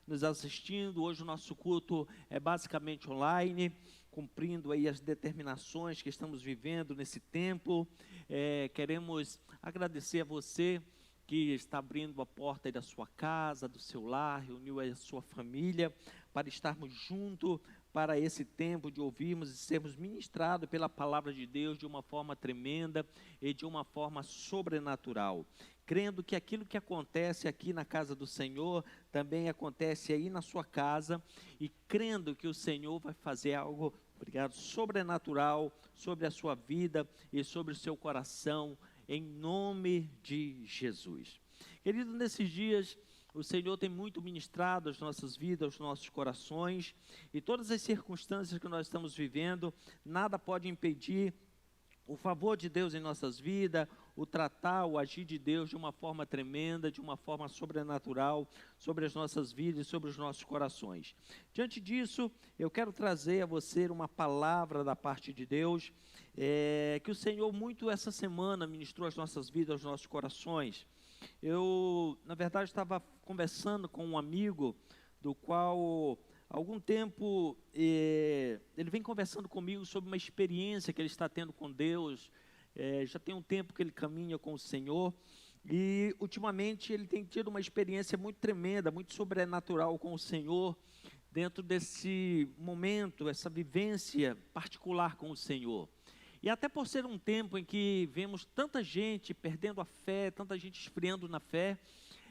nos assistindo. Hoje o nosso culto é basicamente online, cumprindo aí as determinações que estamos vivendo nesse tempo. Queremos agradecer a você que está abrindo a porta aí da sua casa, do seu lar, reuniu aí a sua família, para estarmos juntos para esse tempo de ouvirmos e sermos ministrados pela palavra de Deus de uma forma tremenda e de uma forma sobrenatural. Crendo que aquilo que acontece aqui na casa do Senhor, também acontece aí na sua casa, e crendo que o Senhor vai fazer algo, sobrenatural sobre a sua vida e sobre o seu coração, em nome de Jesus. Querido, nesses dias, o Senhor tem muito ministrado as nossas vidas, os nossos corações, e todas as circunstâncias que nós estamos vivendo, nada pode impedir o favor de Deus em nossas vidas, o tratar, o agir de Deus de uma forma tremenda, de uma forma sobrenatural, sobre as nossas vidas e sobre os nossos corações. Diante disso, eu quero trazer a você uma palavra da parte de Deus, que o Senhor muito essa semana ministrou às nossas vidas, aos nossos corações. Eu, na verdade, estava conversando com um amigo, do qual, há algum tempo, ele vem conversando comigo sobre uma experiência que ele está tendo com Deus. Já tem um tempo que ele caminha com o Senhor, e ultimamente ele tem tido uma experiência muito tremenda, muito sobrenatural com o Senhor, dentro desse momento, essa vivência particular com o Senhor. E até por ser um tempo em que vemos tanta gente perdendo a fé, tanta gente esfriando na fé,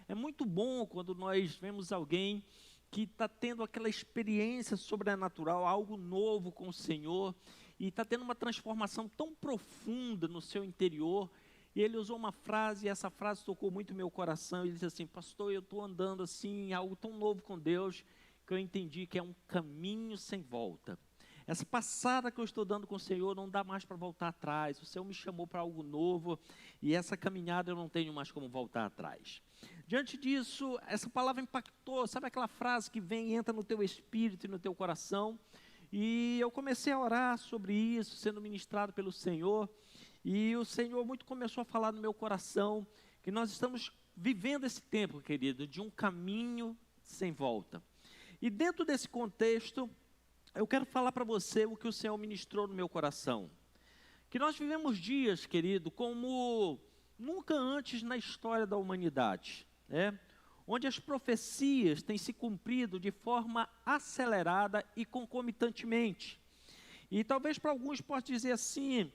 é muito bom quando nós vemos alguém que está tendo aquela experiência sobrenatural, algo novo com o Senhor, e está tendo uma transformação tão profunda no seu interior. E ele usou uma frase, e essa frase tocou muito meu coração. Ele disse assim: pastor, eu estou andando assim, algo tão novo com Deus, que eu entendi que é um caminho sem volta. Essa passada que eu estou dando com o Senhor não dá mais para voltar atrás. O Senhor me chamou para algo novo, e essa caminhada eu não tenho mais como voltar atrás. Diante disso, essa palavra impactou. Sabe aquela frase que vem e entra no teu espírito e no teu coração? E eu comecei a orar sobre isso, sendo ministrado pelo Senhor, e o Senhor muito começou a falar no meu coração, que nós estamos vivendo esse tempo, querido, de um caminho sem volta. E dentro desse contexto, eu quero falar para você o que o Senhor ministrou no meu coração. Que nós vivemos dias, querido, como nunca antes na história da humanidade, onde as profecias têm se cumprido de forma acelerada e concomitantemente. E talvez para alguns possa dizer assim: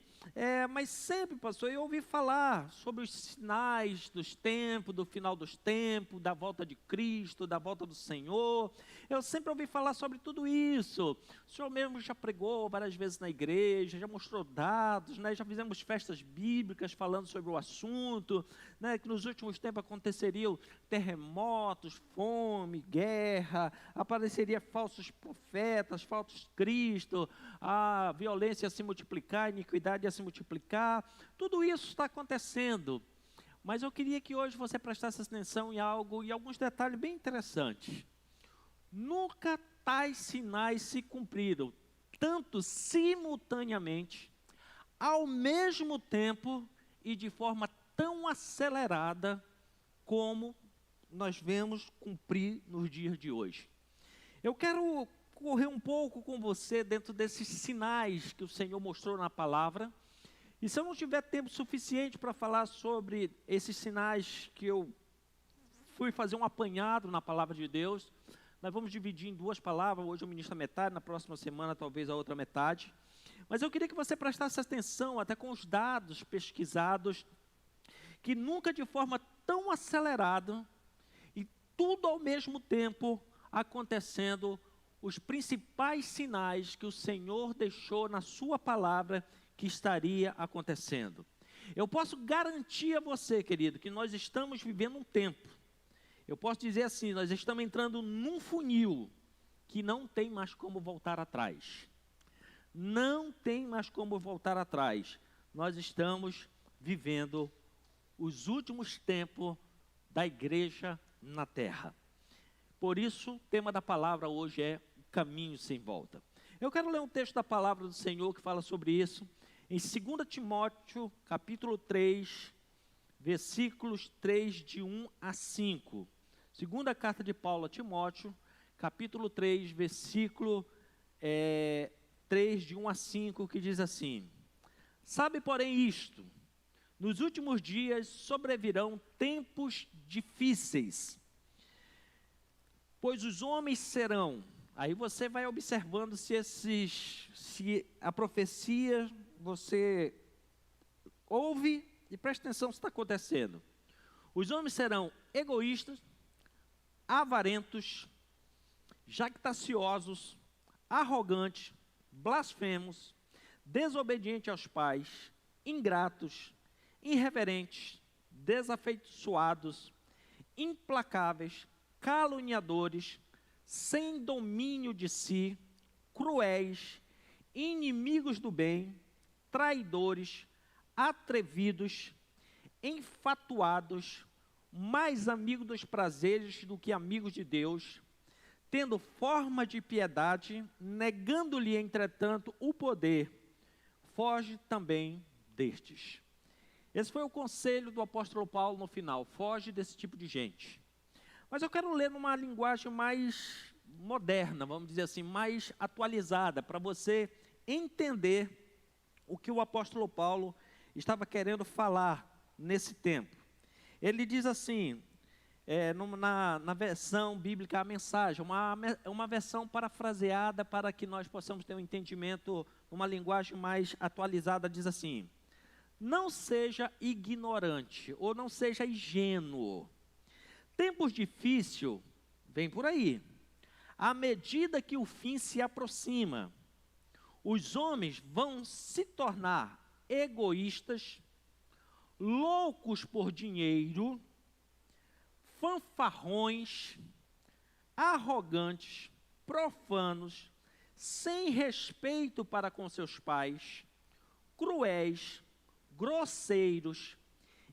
mas sempre, pastor, eu ouvi falar sobre os sinais dos tempos, do final dos tempos, da volta de Cristo, da volta do Senhor. Eu sempre ouvi falar sobre tudo isso. O Senhor mesmo já pregou várias vezes na igreja, já mostrou dados, já fizemos festas bíblicas falando sobre o assunto, que nos últimos tempos aconteceriam terremotos, fome, guerra, apareceria falsos profetas, falsos cristos, a violência ia se multiplicar, a iniquidade ia se multiplicar. Tudo isso está acontecendo, mas eu queria que hoje você prestasse atenção em alguns detalhes bem interessantes. Nunca tais sinais se cumpriram, tanto simultaneamente, ao mesmo tempo e de forma tão acelerada como nós vemos cumprir nos dias de hoje. Eu quero correr um pouco com você dentro desses sinais que o Senhor mostrou na palavra. E se eu não tiver tempo suficiente para falar sobre esses sinais que eu fui fazer um apanhado na palavra de Deus, nós vamos dividir em duas palavras. Hoje eu ministro a metade, na próxima semana talvez a outra metade. Mas eu queria que você prestasse atenção até com os dados pesquisados, que nunca de forma tão acelerada e tudo ao mesmo tempo acontecendo, os principais sinais que o Senhor deixou na sua palavra que estaria acontecendo. Eu posso garantir a você, querido, que nós estamos vivendo um tempo. Eu posso dizer assim, nós estamos entrando num funil que não tem mais como voltar atrás. Não tem mais como voltar atrás. Nós estamos vivendo os últimos tempos da igreja na terra. Por isso, o tema da palavra hoje é caminho sem volta. Eu quero ler um texto da palavra do Senhor que fala sobre isso, em 2 Timóteo, capítulo 3, versículos 3, de 1 a 5. Segunda carta de Paulo a Timóteo, capítulo 3, versículo 3, de 1 a 5, que diz assim: Sabe, porém, isto, nos últimos dias sobrevirão tempos difíceis, pois os homens serão... Aí você vai observando se a profecia você ouve e presta atenção se está acontecendo. Os homens serão egoístas, avarentos, jactanciosos, arrogantes, blasfemos, desobedientes aos pais, ingratos, irreverentes, desafeiçoados, implacáveis, caluniadores, sem domínio de si, cruéis, inimigos do bem, traidores, atrevidos, enfatuados, mais amigos dos prazeres do que amigos de Deus, tendo forma de piedade, negando-lhe, entretanto, o poder. Foge também destes. Esse foi o conselho do apóstolo Paulo no final: foge desse tipo de gente. Mas eu quero ler numa linguagem mais moderna, vamos dizer assim, mais atualizada, para você entender o que o apóstolo Paulo estava querendo falar nesse tempo. Ele diz assim, na versão bíblica, a mensagem, uma versão parafraseada para que nós possamos ter um entendimento, uma linguagem mais atualizada, diz assim: não seja ignorante, ou não seja ingênuo. Tempos difíceis vem por aí. À medida que o fim se aproxima, os homens vão se tornar egoístas, loucos por dinheiro, fanfarrões, arrogantes, profanos, sem respeito para com seus pais, cruéis, grosseiros,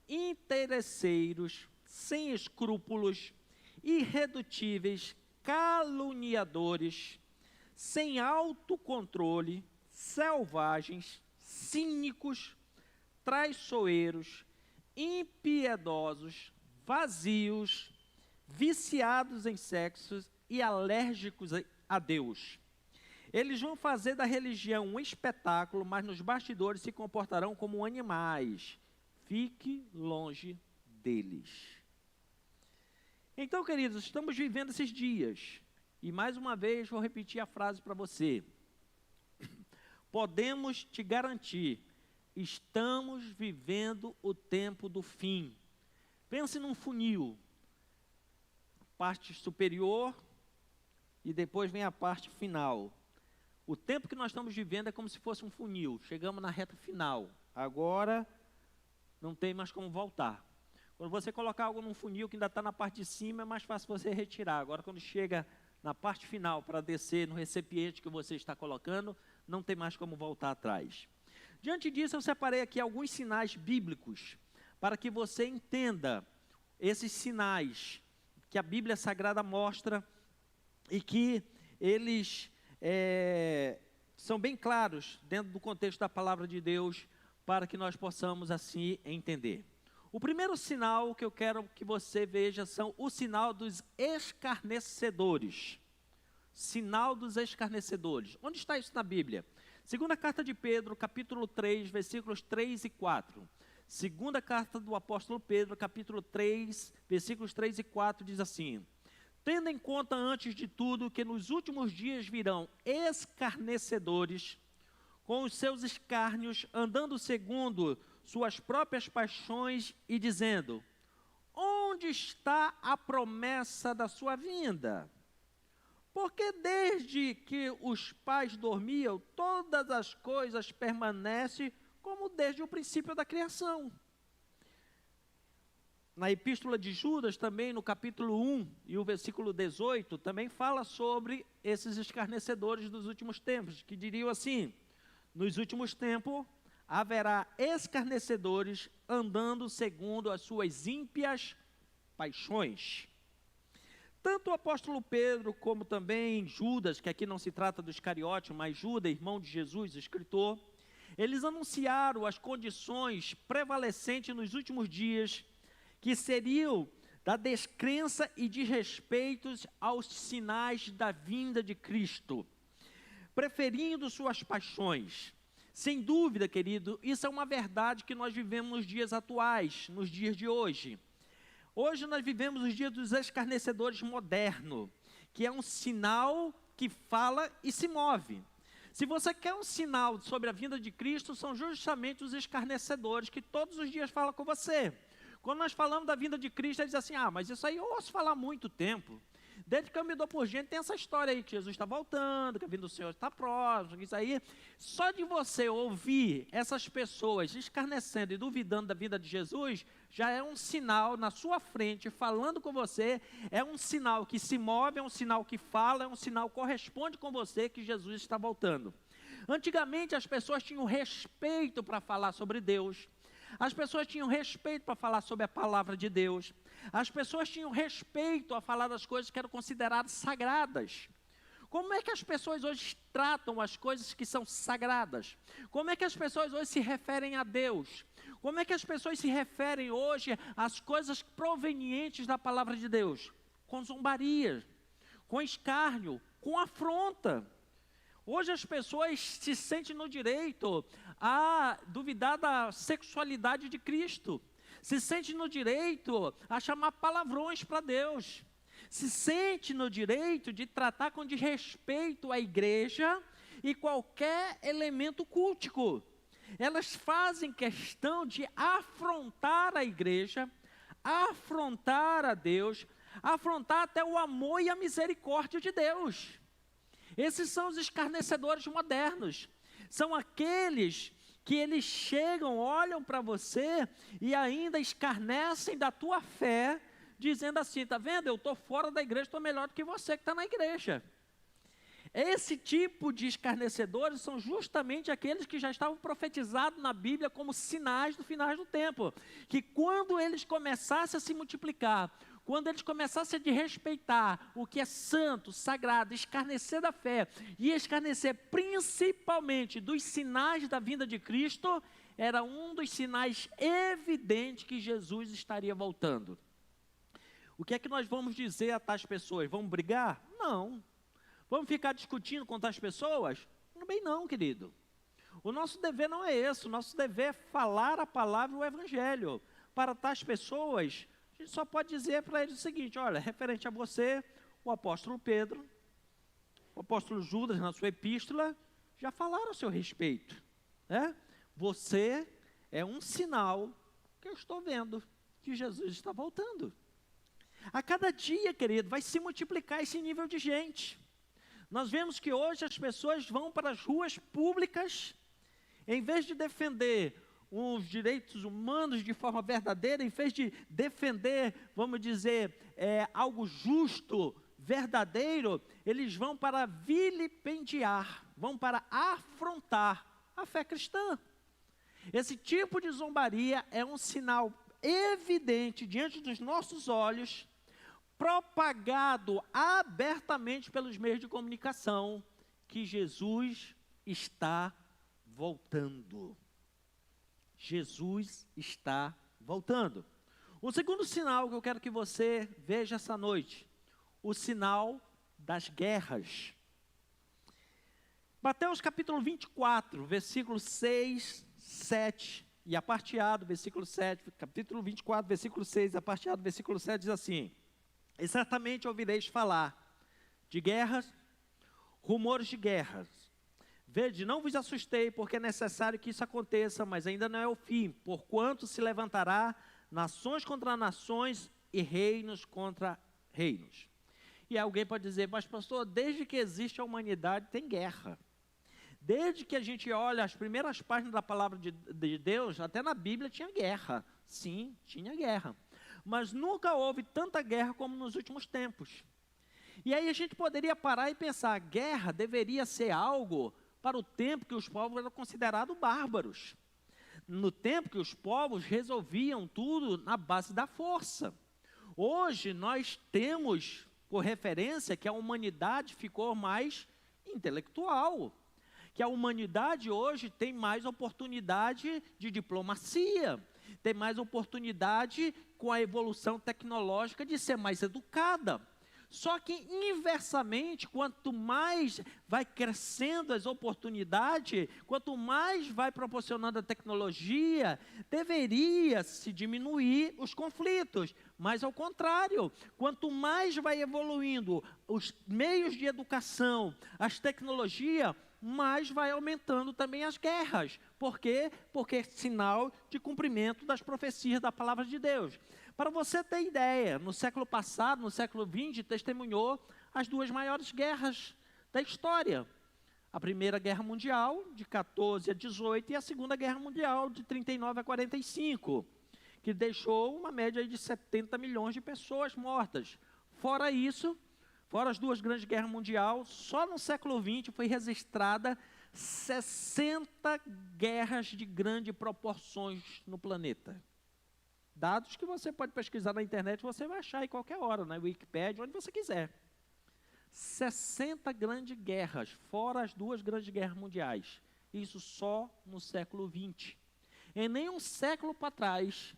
interesseiros, sem escrúpulos, irredutíveis, caluniadores, sem autocontrole, selvagens, cínicos, traiçoeiros, impiedosos, vazios, viciados em sexos e alérgicos a Deus. Eles vão fazer da religião um espetáculo, mas nos bastidores se comportarão como animais. Fique longe deles. Então, queridos, estamos vivendo esses dias. E mais uma vez vou repetir a frase para você. Podemos te garantir, estamos vivendo o tempo do fim. Pense num funil. Parte superior e depois vem a parte final. O tempo que nós estamos vivendo é como se fosse um funil. Chegamos na reta final. Agora não tem mais como voltar. Quando você colocar algo num funil que ainda está na parte de cima, é mais fácil você retirar. Agora, quando chega na parte final para descer no recipiente que você está colocando, não tem mais como voltar atrás. Diante disso, eu separei aqui alguns sinais bíblicos para que você entenda esses sinais que a Bíblia Sagrada mostra e que eles são bem claros dentro do contexto da palavra de Deus para que nós possamos assim entender. O primeiro sinal que eu quero que você veja são o sinal dos escarnecedores. Sinal dos escarnecedores. Onde está isso na Bíblia? Segunda carta de Pedro, capítulo 3, versículos 3 e 4. Segunda carta do apóstolo Pedro, capítulo 3, versículos 3 e 4, diz assim: tendo em conta antes de tudo que nos últimos dias virão escarnecedores, com os seus escárnios, andando segundo suas próprias paixões e dizendo: onde está a promessa da sua vinda? Porque desde que os pais dormiam, todas as coisas permanecem como desde o princípio da criação. Na epístola de Judas, também no capítulo 1 e o versículo 18, também fala sobre esses escarnecedores dos últimos tempos, que diriam assim: nos últimos tempos haverá escarnecedores andando segundo as suas ímpias paixões. Tanto o apóstolo Pedro, como também Judas, que aqui não se trata do Iscariote, mas Judas, irmão de Jesus, escritor, eles anunciaram as condições prevalecentes nos últimos dias, que seriam da descrença e desrespeitos aos sinais da vinda de Cristo, preferindo suas paixões. Sem dúvida, querido, isso é uma verdade que nós vivemos nos dias atuais, nos dias de hoje. Hoje nós vivemos os dias dos escarnecedores modernos, que é um sinal que fala e se move. Se você quer um sinal sobre a vinda de Cristo, são justamente os escarnecedores que todos os dias falam com você. Quando nós falamos da vinda de Cristo, eles dizem assim, mas isso aí eu ouço falar há muito tempo. Desde que eu me dou por gente, tem essa história aí, que Jesus está voltando, que a vinda do Senhor está próxima, isso aí. Só de você ouvir essas pessoas escarnecendo e duvidando da vinda de Jesus, já é um sinal na sua frente, falando com você, é um sinal que se move, é um sinal que fala, é um sinal que corresponde com você, que Jesus está voltando. Antigamente as pessoas tinham respeito para falar sobre Deus, as pessoas tinham respeito para falar sobre a palavra de Deus, as pessoas tinham respeito a falar das coisas que eram consideradas sagradas. Como é que as pessoas hoje tratam as coisas que são sagradas? Como é que as pessoas hoje se referem a Deus? Como é que as pessoas se referem hoje às coisas provenientes da palavra de Deus? Com zombaria, com escárnio, com afronta. Hoje as pessoas se sentem no direito a duvidar da sexualidade de Cristo. Se sente no direito a chamar palavrões para Deus. Se sente no direito de tratar com desrespeito a igreja e qualquer elemento cultico. Elas fazem questão de afrontar a igreja, afrontar a Deus, afrontar até o amor e a misericórdia de Deus. Esses são os escarnecedores modernos. São aqueles que eles chegam, olham para você e ainda escarnecem da tua fé, dizendo assim, está vendo, eu estou fora da igreja, estou melhor do que você que está na igreja. Esse tipo de escarnecedores são justamente aqueles que já estavam profetizados na Bíblia como sinais do final do tempo, que quando eles começassem a se multiplicar, quando eles começassem a desrespeitar o que é santo, sagrado, escarnecer da fé e escarnecer principalmente dos sinais da vinda de Cristo, era um dos sinais evidentes que Jesus estaria voltando. O que é que nós vamos dizer a tais pessoas? Vamos brigar? Não. Vamos ficar discutindo com tais pessoas? Também não, querido. O nosso dever não é esse, o nosso dever é falar a palavra e o evangelho. Para tais pessoas, a gente só pode dizer para eles o seguinte, olha, referente a você, o apóstolo Pedro, o apóstolo Judas, na sua epístola, já falaram a seu respeito. Né? Você é um sinal que eu estou vendo que Jesus está voltando. A cada dia, querido, vai se multiplicar esse nível de gente. Nós vemos que hoje as pessoas vão para as ruas públicas, em vez de defender os direitos humanos de forma verdadeira, em vez de defender, vamos dizer, algo justo, verdadeiro, eles vão para vilipendiar, vão para afrontar a fé cristã. Esse tipo de zombaria é um sinal evidente diante dos nossos olhos, propagado abertamente pelos meios de comunicação, que Jesus está voltando. Jesus está voltando. O segundo sinal que eu quero que você veja essa noite, o sinal das guerras. Mateus capítulo 24, versículo 6, 7 e a parte A do versículo 7, capítulo 24, versículo 6, a parte A do versículo 7 diz assim: e certamente ouvireis falar de guerras, rumores de guerras. Vede, não vos assustei, porque é necessário que isso aconteça, mas ainda não é o fim, porquanto se levantará nações contra nações e reinos contra reinos. E alguém pode dizer, mas pastor, desde que existe a humanidade tem guerra. Desde que a gente olha as primeiras páginas da palavra de Deus, até na Bíblia tinha guerra. Sim, tinha guerra. Mas nunca houve tanta guerra como nos últimos tempos. E aí a gente poderia parar e pensar, a guerra deveria ser algo para o tempo que os povos eram considerados bárbaros. No tempo que os povos resolviam tudo na base da força. Hoje nós temos por referência que a humanidade ficou mais intelectual. Que a humanidade hoje tem mais oportunidade de diplomacia. tem mais oportunidade com a evolução tecnológica de ser mais educada. Só que, inversamente, quanto mais vai crescendo as oportunidades, quanto mais vai proporcionando a tecnologia, deveria se diminuir os conflitos. Mas, ao contrário, quanto mais vai evoluindo os meios de educação, as tecnologias, mais vai aumentando também as guerras. Por quê? Porque é sinal de cumprimento das profecias da palavra de Deus. Para você ter ideia, no século passado, no século XX, testemunhou as duas maiores guerras da história. A Primeira Guerra Mundial, de 14 a 18, e a Segunda Guerra Mundial, de 39 a 45, que deixou uma média de 70 milhões de pessoas mortas. Fora isso, fora as duas grandes guerras mundiais, só no século XX foi registrada 60 guerras de grandes proporções no planeta. Dados que você pode pesquisar na internet, você vai achar em qualquer hora, na Wikipédia, onde você quiser. 60 grandes guerras, fora as duas grandes guerras mundiais. Isso só no século XX. Em nenhum século para trás,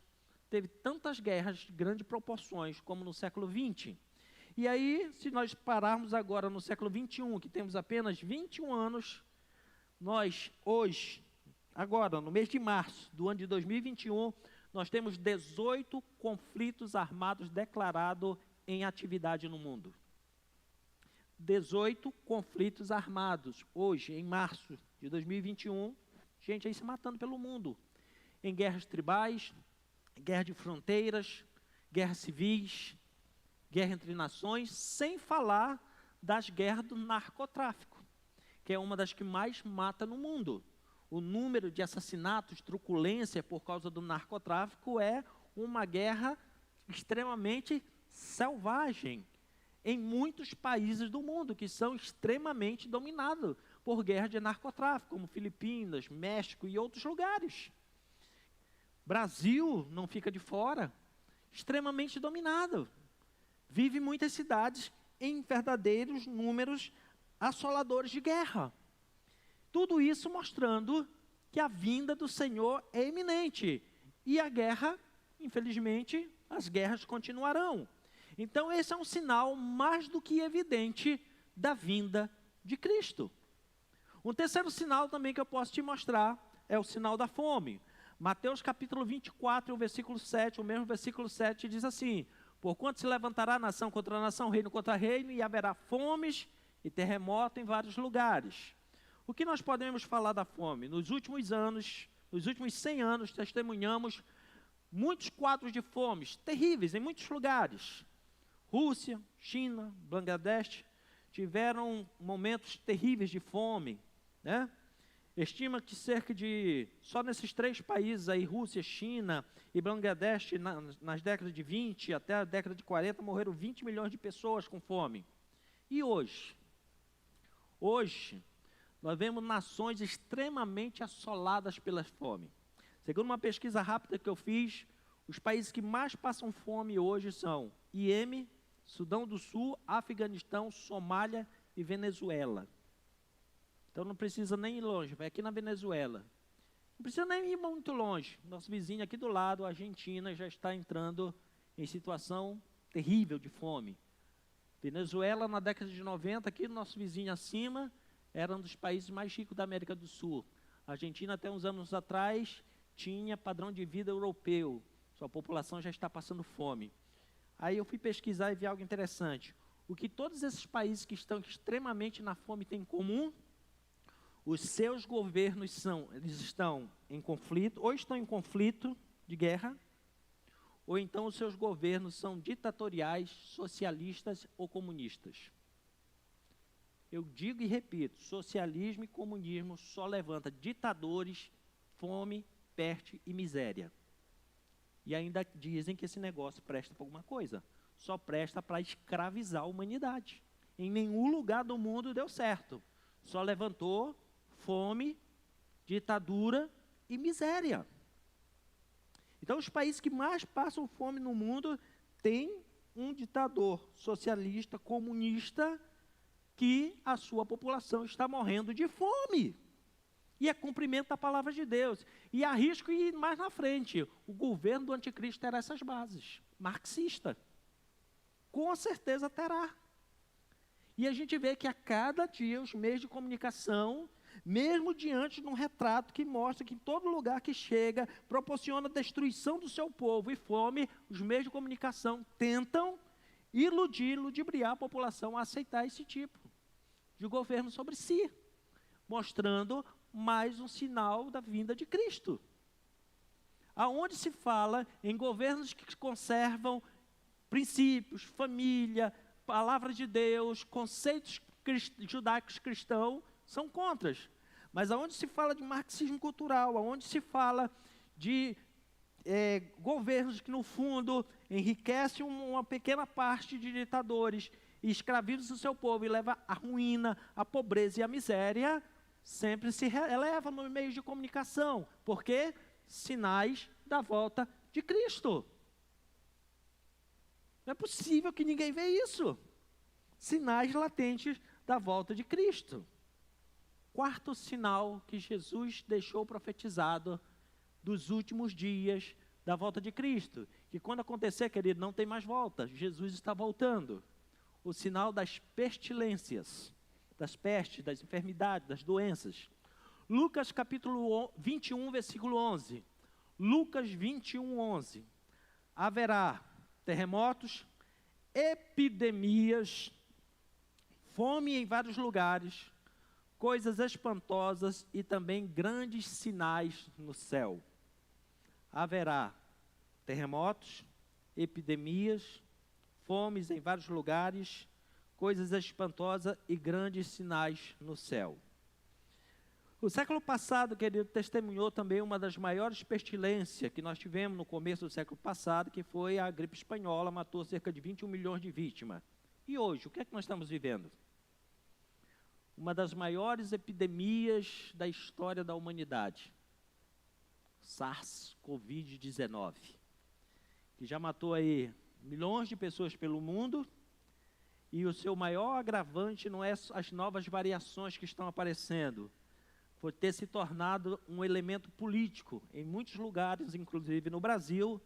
teve tantas guerras de grandes proporções como no século XX. E aí, se nós pararmos agora no século XXI, que temos apenas 21 anos, nós hoje, agora, no mês de março do ano de 2021, nós temos 18 conflitos armados declarados em atividade no mundo. 18 conflitos armados, hoje, em março de 2021, gente aí se matando pelo mundo. Em guerras tribais, guerra de fronteiras, guerras civis, guerra entre nações, sem falar das guerras do narcotráfico, que é uma das que mais mata no mundo. O número de assassinatos, truculência por causa do narcotráfico é uma guerra extremamente selvagem em muitos países do mundo, que são extremamente dominados por guerra de narcotráfico, como Filipinas, México e outros lugares. Brasil não fica de fora, extremamente dominado. Vive muitas cidades em verdadeiros números assoladores de guerra. Tudo isso mostrando que a vinda do Senhor é iminente. E a guerra, infelizmente, as guerras continuarão. Então, esse é um sinal mais do que evidente da vinda de Cristo. Um terceiro sinal também que eu posso te mostrar é o sinal da fome. Mateus capítulo 24, o versículo 7, o mesmo versículo 7 diz assim: porquanto se levantará nação contra nação, reino contra reino, e haverá fomes e terremoto em vários lugares. O que nós podemos falar da fome? Nos últimos anos, nos últimos 100 anos, testemunhamos muitos quadros de fomes terríveis em muitos lugares. Rússia, China, Bangladesh tiveram momentos terríveis de fome, né? Estima que cerca de, só nesses três países aí, Rússia, China e Bangladesh, nas décadas de 20 até a década de 40, morreram 20 milhões de pessoas com fome. E hoje? Hoje, nós vemos nações extremamente assoladas pela fome. Segundo uma pesquisa rápida que eu fiz, os países que mais passam fome hoje são Iêmen, Sudão do Sul, Afeganistão, Somália e Venezuela. Então não precisa nem ir longe, vai aqui na Venezuela. Não precisa nem ir muito longe. Nosso vizinho aqui do lado, a Argentina, já está entrando em situação terrível de fome. Venezuela, na década de 90, aqui nosso vizinho acima, era um dos países mais ricos da América do Sul. A Argentina, até uns anos atrás, tinha padrão de vida europeu. Sua população já está passando fome. Aí eu fui pesquisar e vi algo interessante. O que todos esses países que estão extremamente na fome têm em comum? Os seus governos eles estão em conflito, ou estão em conflito de guerra, ou então os seus governos são ditatoriais, socialistas ou comunistas. Eu digo e repito, socialismo e comunismo só levanta ditadores, fome, peste e miséria. E ainda dizem que esse negócio presta para alguma coisa. Só presta para escravizar a humanidade. Em nenhum lugar do mundo deu certo. Só levantou fome, ditadura e miséria. Então, os países que mais passam fome no mundo têm um ditador socialista, comunista, que a sua população está morrendo de fome. E é cumprimento da palavra de Deus. E arrisco ir mais na frente. O governo do anticristo terá essas bases. Marxista. Com certeza terá. E a gente vê que a cada dia os meios de comunicação, mesmo diante de um retrato que mostra que em todo lugar que chega, proporciona destruição do seu povo e fome, os meios de comunicação tentam iludir, ludibriar a população a aceitar esse tipo de governo sobre si, mostrando mais um sinal da vinda de Cristo. Aonde se fala em governos que conservam princípios, família, palavra de Deus, conceitos judaicos cristãos, são contras. Mas aonde se fala de marxismo cultural, aonde se fala de governos que, no fundo, enriquecem uma pequena parte de ditadores e escravizam o seu povo e leva à ruína, à pobreza e à miséria, sempre se eleva nos meios de comunicação. Por quê? Sinais da volta de Cristo. Não é possível que ninguém vê isso. Sinais latentes da volta de Cristo. Quarto sinal que Jesus deixou profetizado dos últimos dias da volta de Cristo. Que quando acontecer, querido, não tem mais volta. Jesus está voltando. O sinal das pestilências, das pestes, das enfermidades, das doenças. Lucas capítulo 21, versículo 11. Lucas 21, 11. Haverá terremotos, epidemias, fome em vários lugares, coisas espantosas e também grandes sinais no céu. Haverá terremotos, epidemias, fomes em vários lugares, coisas espantosas e grandes sinais no céu. O século passado, querido, testemunhou também uma das maiores pestilências que nós tivemos no começo do século passado, que foi a gripe espanhola, matou cerca de 21 milhões de vítimas. E hoje, o que é que nós estamos vivendo? Uma das maiores epidemias da história da humanidade. SARS-CoV-19, que já matou aí milhões de pessoas pelo mundo, e o seu maior agravante não é as novas variações que estão aparecendo, por ter se tornado um elemento político em muitos lugares, inclusive no Brasil,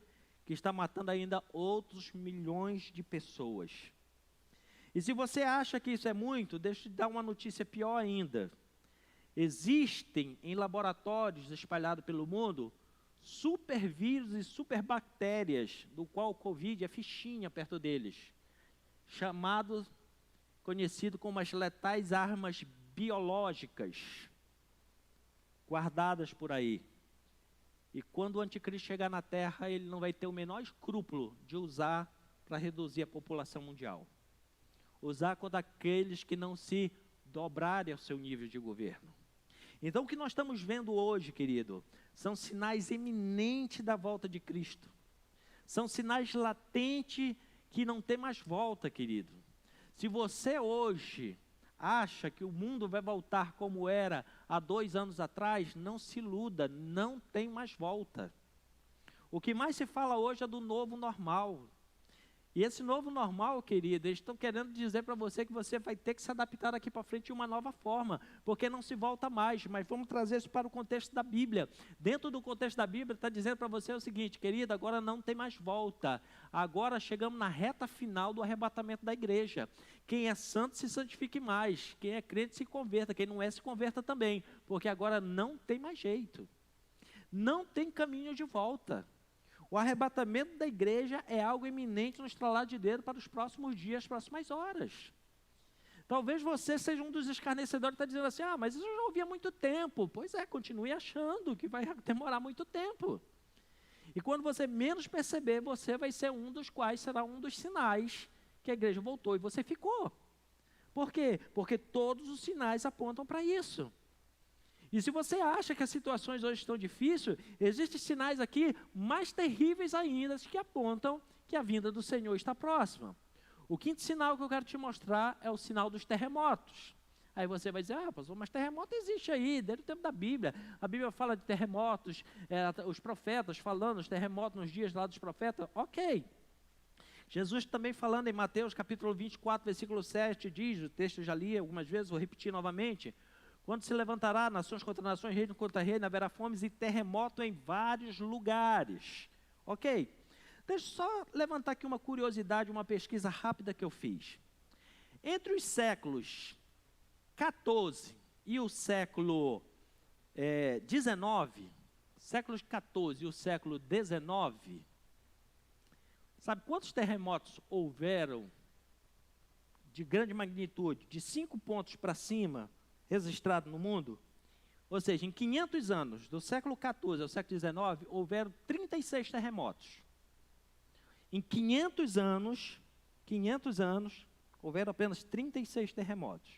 que está matando ainda outros milhões de pessoas. E se você acha que isso é muito, deixa eu te dar uma notícia pior ainda. Existem em laboratórios espalhados pelo mundo supervírus e superbactérias, do qual o Covid é fichinha perto deles, conhecido como as letais armas biológicas, guardadas por aí. E quando o anticristo chegar na Terra, ele não vai ter o menor escrúpulo de usar para reduzir a população mundial. Usar contra aqueles que não se dobrarem ao seu nível de governo. Então, o que nós estamos vendo hoje, querido, são sinais eminentes da volta de Cristo. São sinais latentes que não tem mais volta, querido. Se você hoje acha que o mundo vai voltar como era há 2 anos atrás, não se iluda, não tem mais volta. O que mais se fala hoje é do novo normal. E esse novo normal, querido, eles estão querendo dizer para você que você vai ter que se adaptar daqui para frente de uma nova forma, porque não se volta mais. Mas vamos trazer isso para o contexto da Bíblia. Dentro do contexto da Bíblia, está dizendo para você o seguinte, querido, agora não tem mais volta. Agora chegamos na reta final do arrebatamento da igreja. Quem é santo se santifique mais, quem é crente se converta, quem não é se converta também, porque agora não tem mais jeito. Não tem caminho de volta. O arrebatamento da igreja é algo iminente no estralar de dedo para os próximos dias, as próximas horas. Talvez você seja um dos escarnecedores que está dizendo assim, mas isso eu já ouvi há muito tempo. Pois é, continue achando que vai demorar muito tempo. E quando você menos perceber, você vai ser um dos quais será um dos sinais que a igreja voltou e você ficou. Por quê? Porque todos os sinais apontam para isso. E se você acha que as situações hoje estão difíceis, existem sinais aqui mais terríveis ainda que apontam que a vinda do Senhor está próxima. O quinto sinal que eu quero te mostrar é o sinal dos terremotos. Aí você vai dizer, pastor, mas terremoto existe aí, desde o tempo da Bíblia. A Bíblia fala de terremotos, os profetas falando os terremotos nos dias lá dos profetas. Ok. Jesus também falando em Mateus capítulo 24, versículo 7, diz, o texto eu já li algumas vezes, vou repetir novamente. Quando se levantará nações contra nações, reino contra reino, haverá fomes e terremoto em vários lugares. Ok? Deixa eu só levantar aqui uma curiosidade, uma pesquisa rápida que eu fiz. Entre os séculos 14 e o século 19, séculos 14 e o século 19, sabe quantos terremotos houveram de grande magnitude, de 5 pontos para cima, registrado no mundo? Ou seja, em 500 anos, do século 14 ao século 19, houveram 36 terremotos. Em 500 anos, houveram apenas 36 terremotos.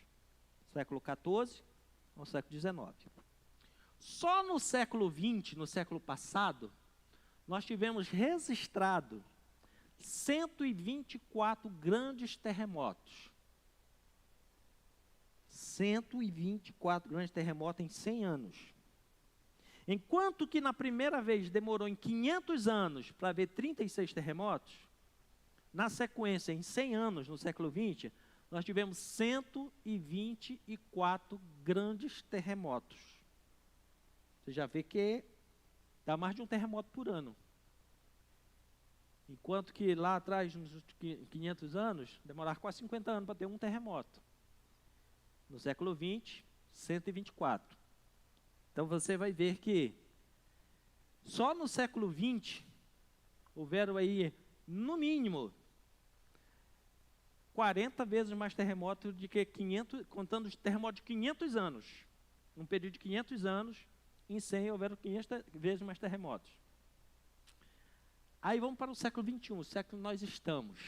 Século 14 ao século 19. Só no século 20, no século passado, nós tivemos registrado 124 grandes terremotos. 124 grandes terremotos em 100 anos. Enquanto que na primeira vez demorou em 500 anos para haver 36 terremotos, na sequência, em 100 anos, no século 20, nós tivemos 124 grandes terremotos. Você já vê que dá mais de um terremoto por ano. Enquanto que lá atrás, nos 500 anos, demorava quase 50 anos para ter um terremoto. No século 20, 124. Então você vai ver que só no século 20 houveram aí, no mínimo, 40 vezes mais terremotos do que 500, contando os terremotos de 500 anos. Num período de 500 anos, em 100 houveram 500 vezes mais terremotos. Aí vamos para o século 21, o século que nós estamos.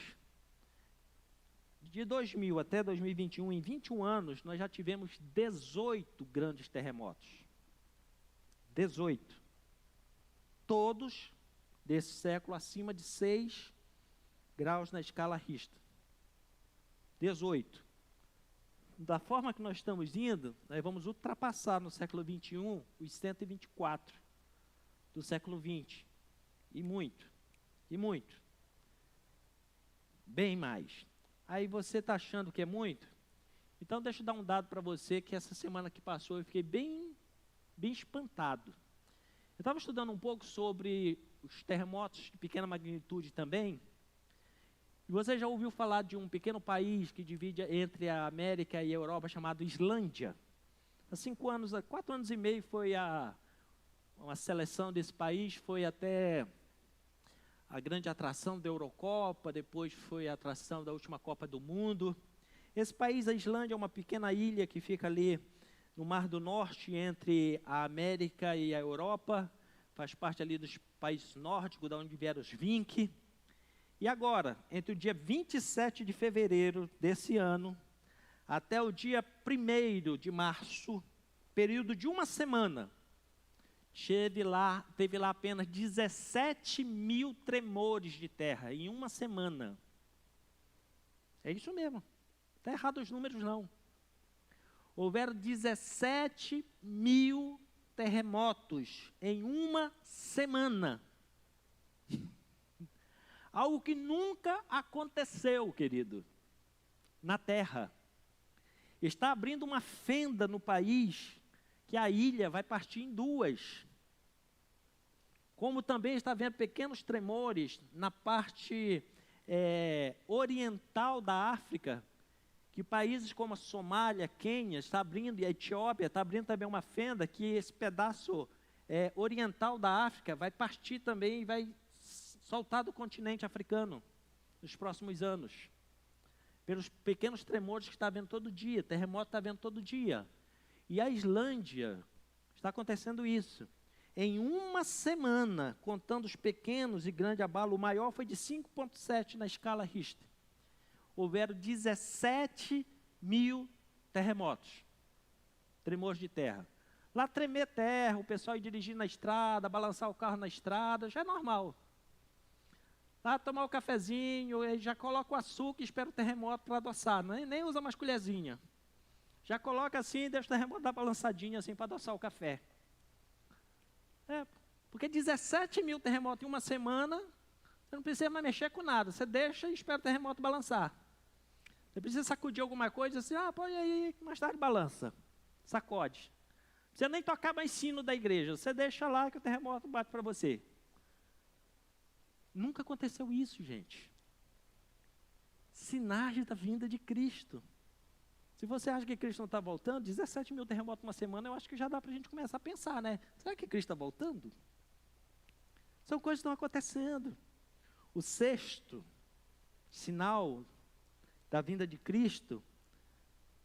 De 2000 até 2021, em 21 anos, nós já tivemos 18 grandes terremotos. 18. Todos desse século acima de 6 graus na escala Richter. 18. Da forma que nós estamos indo, nós vamos ultrapassar no século 21 os 124 do século 20. E muito. E muito. Bem mais. Aí você está achando que é muito? Então deixa eu dar um dado para você que essa semana que passou eu fiquei bem espantado. Eu estava estudando um pouco sobre os terremotos de pequena magnitude também. E você já ouviu falar de um pequeno país que divide entre a América e a Europa chamado Islândia? Há 4 anos e meio foi uma seleção desse país, foi até a grande atração da Eurocopa, depois foi a atração da última Copa do Mundo. Esse país, a Islândia, é uma pequena ilha que fica ali no Mar do Norte, entre a América e a Europa, faz parte ali dos países nórdicos, da onde vieram os Vinci. E agora, entre o dia 27 de fevereiro desse ano, até o dia 1º de março, período de uma semana, teve lá apenas 17 mil tremores de terra, em uma semana. É isso mesmo, não está errado os números não. Houveram 17 mil terremotos em uma semana. Algo que nunca aconteceu, querido, na Terra. Está abrindo uma fenda no país, que a ilha vai partir em duas. Como também está havendo pequenos tremores na parte oriental da África, que países como a Somália, Quênia, está abrindo, e a Etiópia está abrindo também uma fenda, que esse pedaço oriental da África vai partir também e vai soltar do continente africano nos próximos anos. Pelos pequenos tremores que está havendo todo dia, terremoto está havendo todo dia. E a Islândia, está acontecendo isso. Em uma semana, contando os pequenos e grandes abalos, o maior foi de 5,7 na escala Richter. Houveram 17 mil terremotos, tremores de terra. Lá tremer terra, o pessoal ir dirigir na estrada, balançar o carro na estrada, já é normal. Lá tomar o cafezinho, já coloca o açúcar e espera o terremoto para adoçar, nem usa mais colherzinha. Já coloca assim e deixa o terremoto dar balançadinha assim para adoçar o café. Porque 17 mil terremotos em uma semana, você não precisa mais mexer com nada, você deixa e espera o terremoto balançar. Você precisa sacudir alguma coisa, assim, põe aí, mais tarde balança. sacode. Você nem tocar mais sino da igreja, você deixa lá que o terremoto bate para você. Nunca aconteceu isso, gente. Sinais da vinda de Cristo. Se você acha que Cristo não está voltando, 17 mil terremotos uma semana, eu acho que já dá para a gente começar a pensar, né? Será que Cristo está voltando? São coisas que estão acontecendo. O sexto sinal da vinda de Cristo,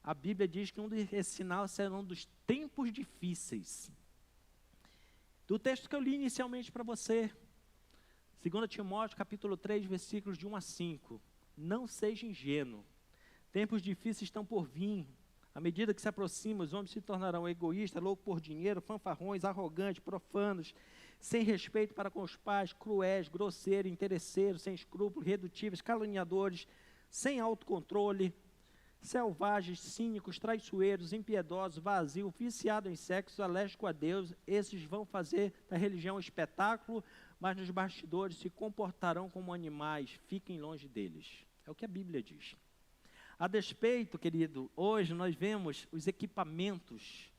a Bíblia diz que um desses sinais será um dos tempos difíceis. Do texto que eu li inicialmente para você, 2 Timóteo, capítulo 3, versículos de 1 a 5. Não seja ingênuo. Tempos difíceis estão por vir. À medida que se aproximam, os homens se tornarão egoístas, loucos por dinheiro, fanfarrões, arrogantes, profanos, sem respeito para com os pais, cruéis, grosseiros, interesseiros, sem escrúpulos, redutíveis, caluniadores, sem autocontrole, selvagens, cínicos, traiçoeiros, impiedosos, vazios, viciados em sexo, alérgicos a Deus. Esses vão fazer da religião um espetáculo, mas nos bastidores se comportarão como animais. Fiquem longe deles. É o que a Bíblia diz. A despeito, querido, hoje nós vemos os equipamentos,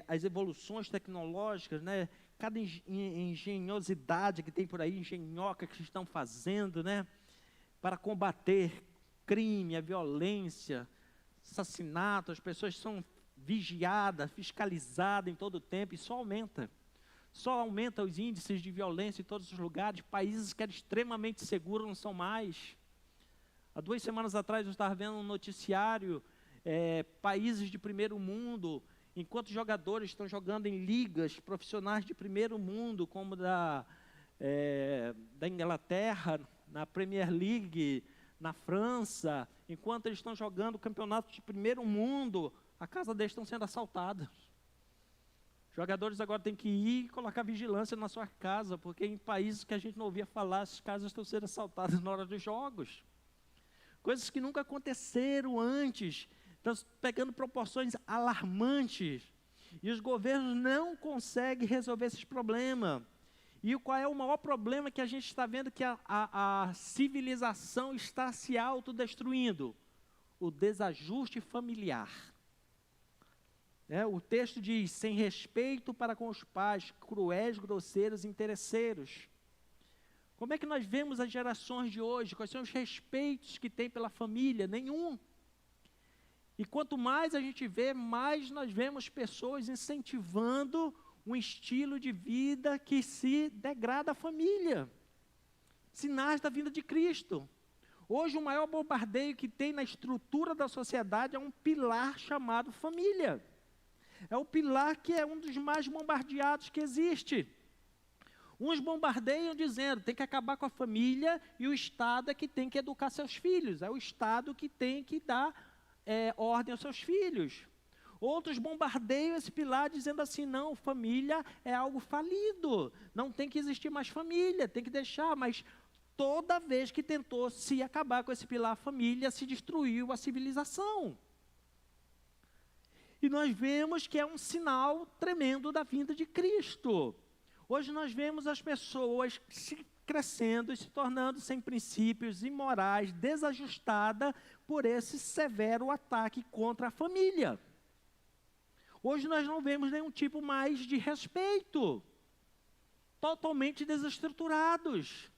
as evoluções tecnológicas, né? Cada engenhosidade que tem por aí, engenhoca que estão fazendo, né? Para combater crime, a violência, assassinato, as pessoas são vigiadas, fiscalizadas em todo o tempo, e só aumenta os índices de violência em todos os lugares. Países que eram extremamente seguros não são mais. Há 2 semanas atrás eu estava vendo um noticiário, países de primeiro mundo, enquanto jogadores estão jogando em ligas profissionais de primeiro mundo, como da Inglaterra, na Premier League, na França, enquanto eles estão jogando campeonatos de primeiro mundo, a casa deles estão sendo assaltadas. Jogadores agora têm que ir e colocar vigilância na sua casa, porque em países que a gente não ouvia falar, as casas estão sendo assaltadas na hora dos jogos. Coisas que nunca aconteceram antes, estão pegando proporções alarmantes. E os governos não conseguem resolver esses problemas. E qual é o maior problema que a gente está vendo que a civilização está se autodestruindo? O desajuste familiar. O texto diz, sem respeito para com os pais, cruéis, grosseiros, interesseiros. Como é que nós vemos as gerações de hoje? Quais são os respeitos que tem pela família? Nenhum. E quanto mais a gente vê, mais nós vemos pessoas incentivando um estilo de vida que se degrada a família. Sinais da vinda de Cristo. Hoje o maior bombardeio que tem na estrutura da sociedade é um pilar chamado família. É o pilar que é um dos mais bombardeados que existe. Uns bombardeiam dizendo, tem que acabar com a família e o Estado é que tem que educar seus filhos. É o Estado que tem que dar ordem aos seus filhos. Outros bombardeiam esse pilar dizendo assim, não, família é algo falido. Não tem que existir mais família, tem que deixar. Mas toda vez que tentou se acabar com esse pilar família, se destruiu a civilização. E nós vemos que é um sinal tremendo da vinda de Cristo. Hoje nós vemos as pessoas crescendo e se tornando sem princípios, imorais, desajustadas por esse severo ataque contra a família. Hoje nós não vemos nenhum tipo mais de respeito, totalmente desestruturados.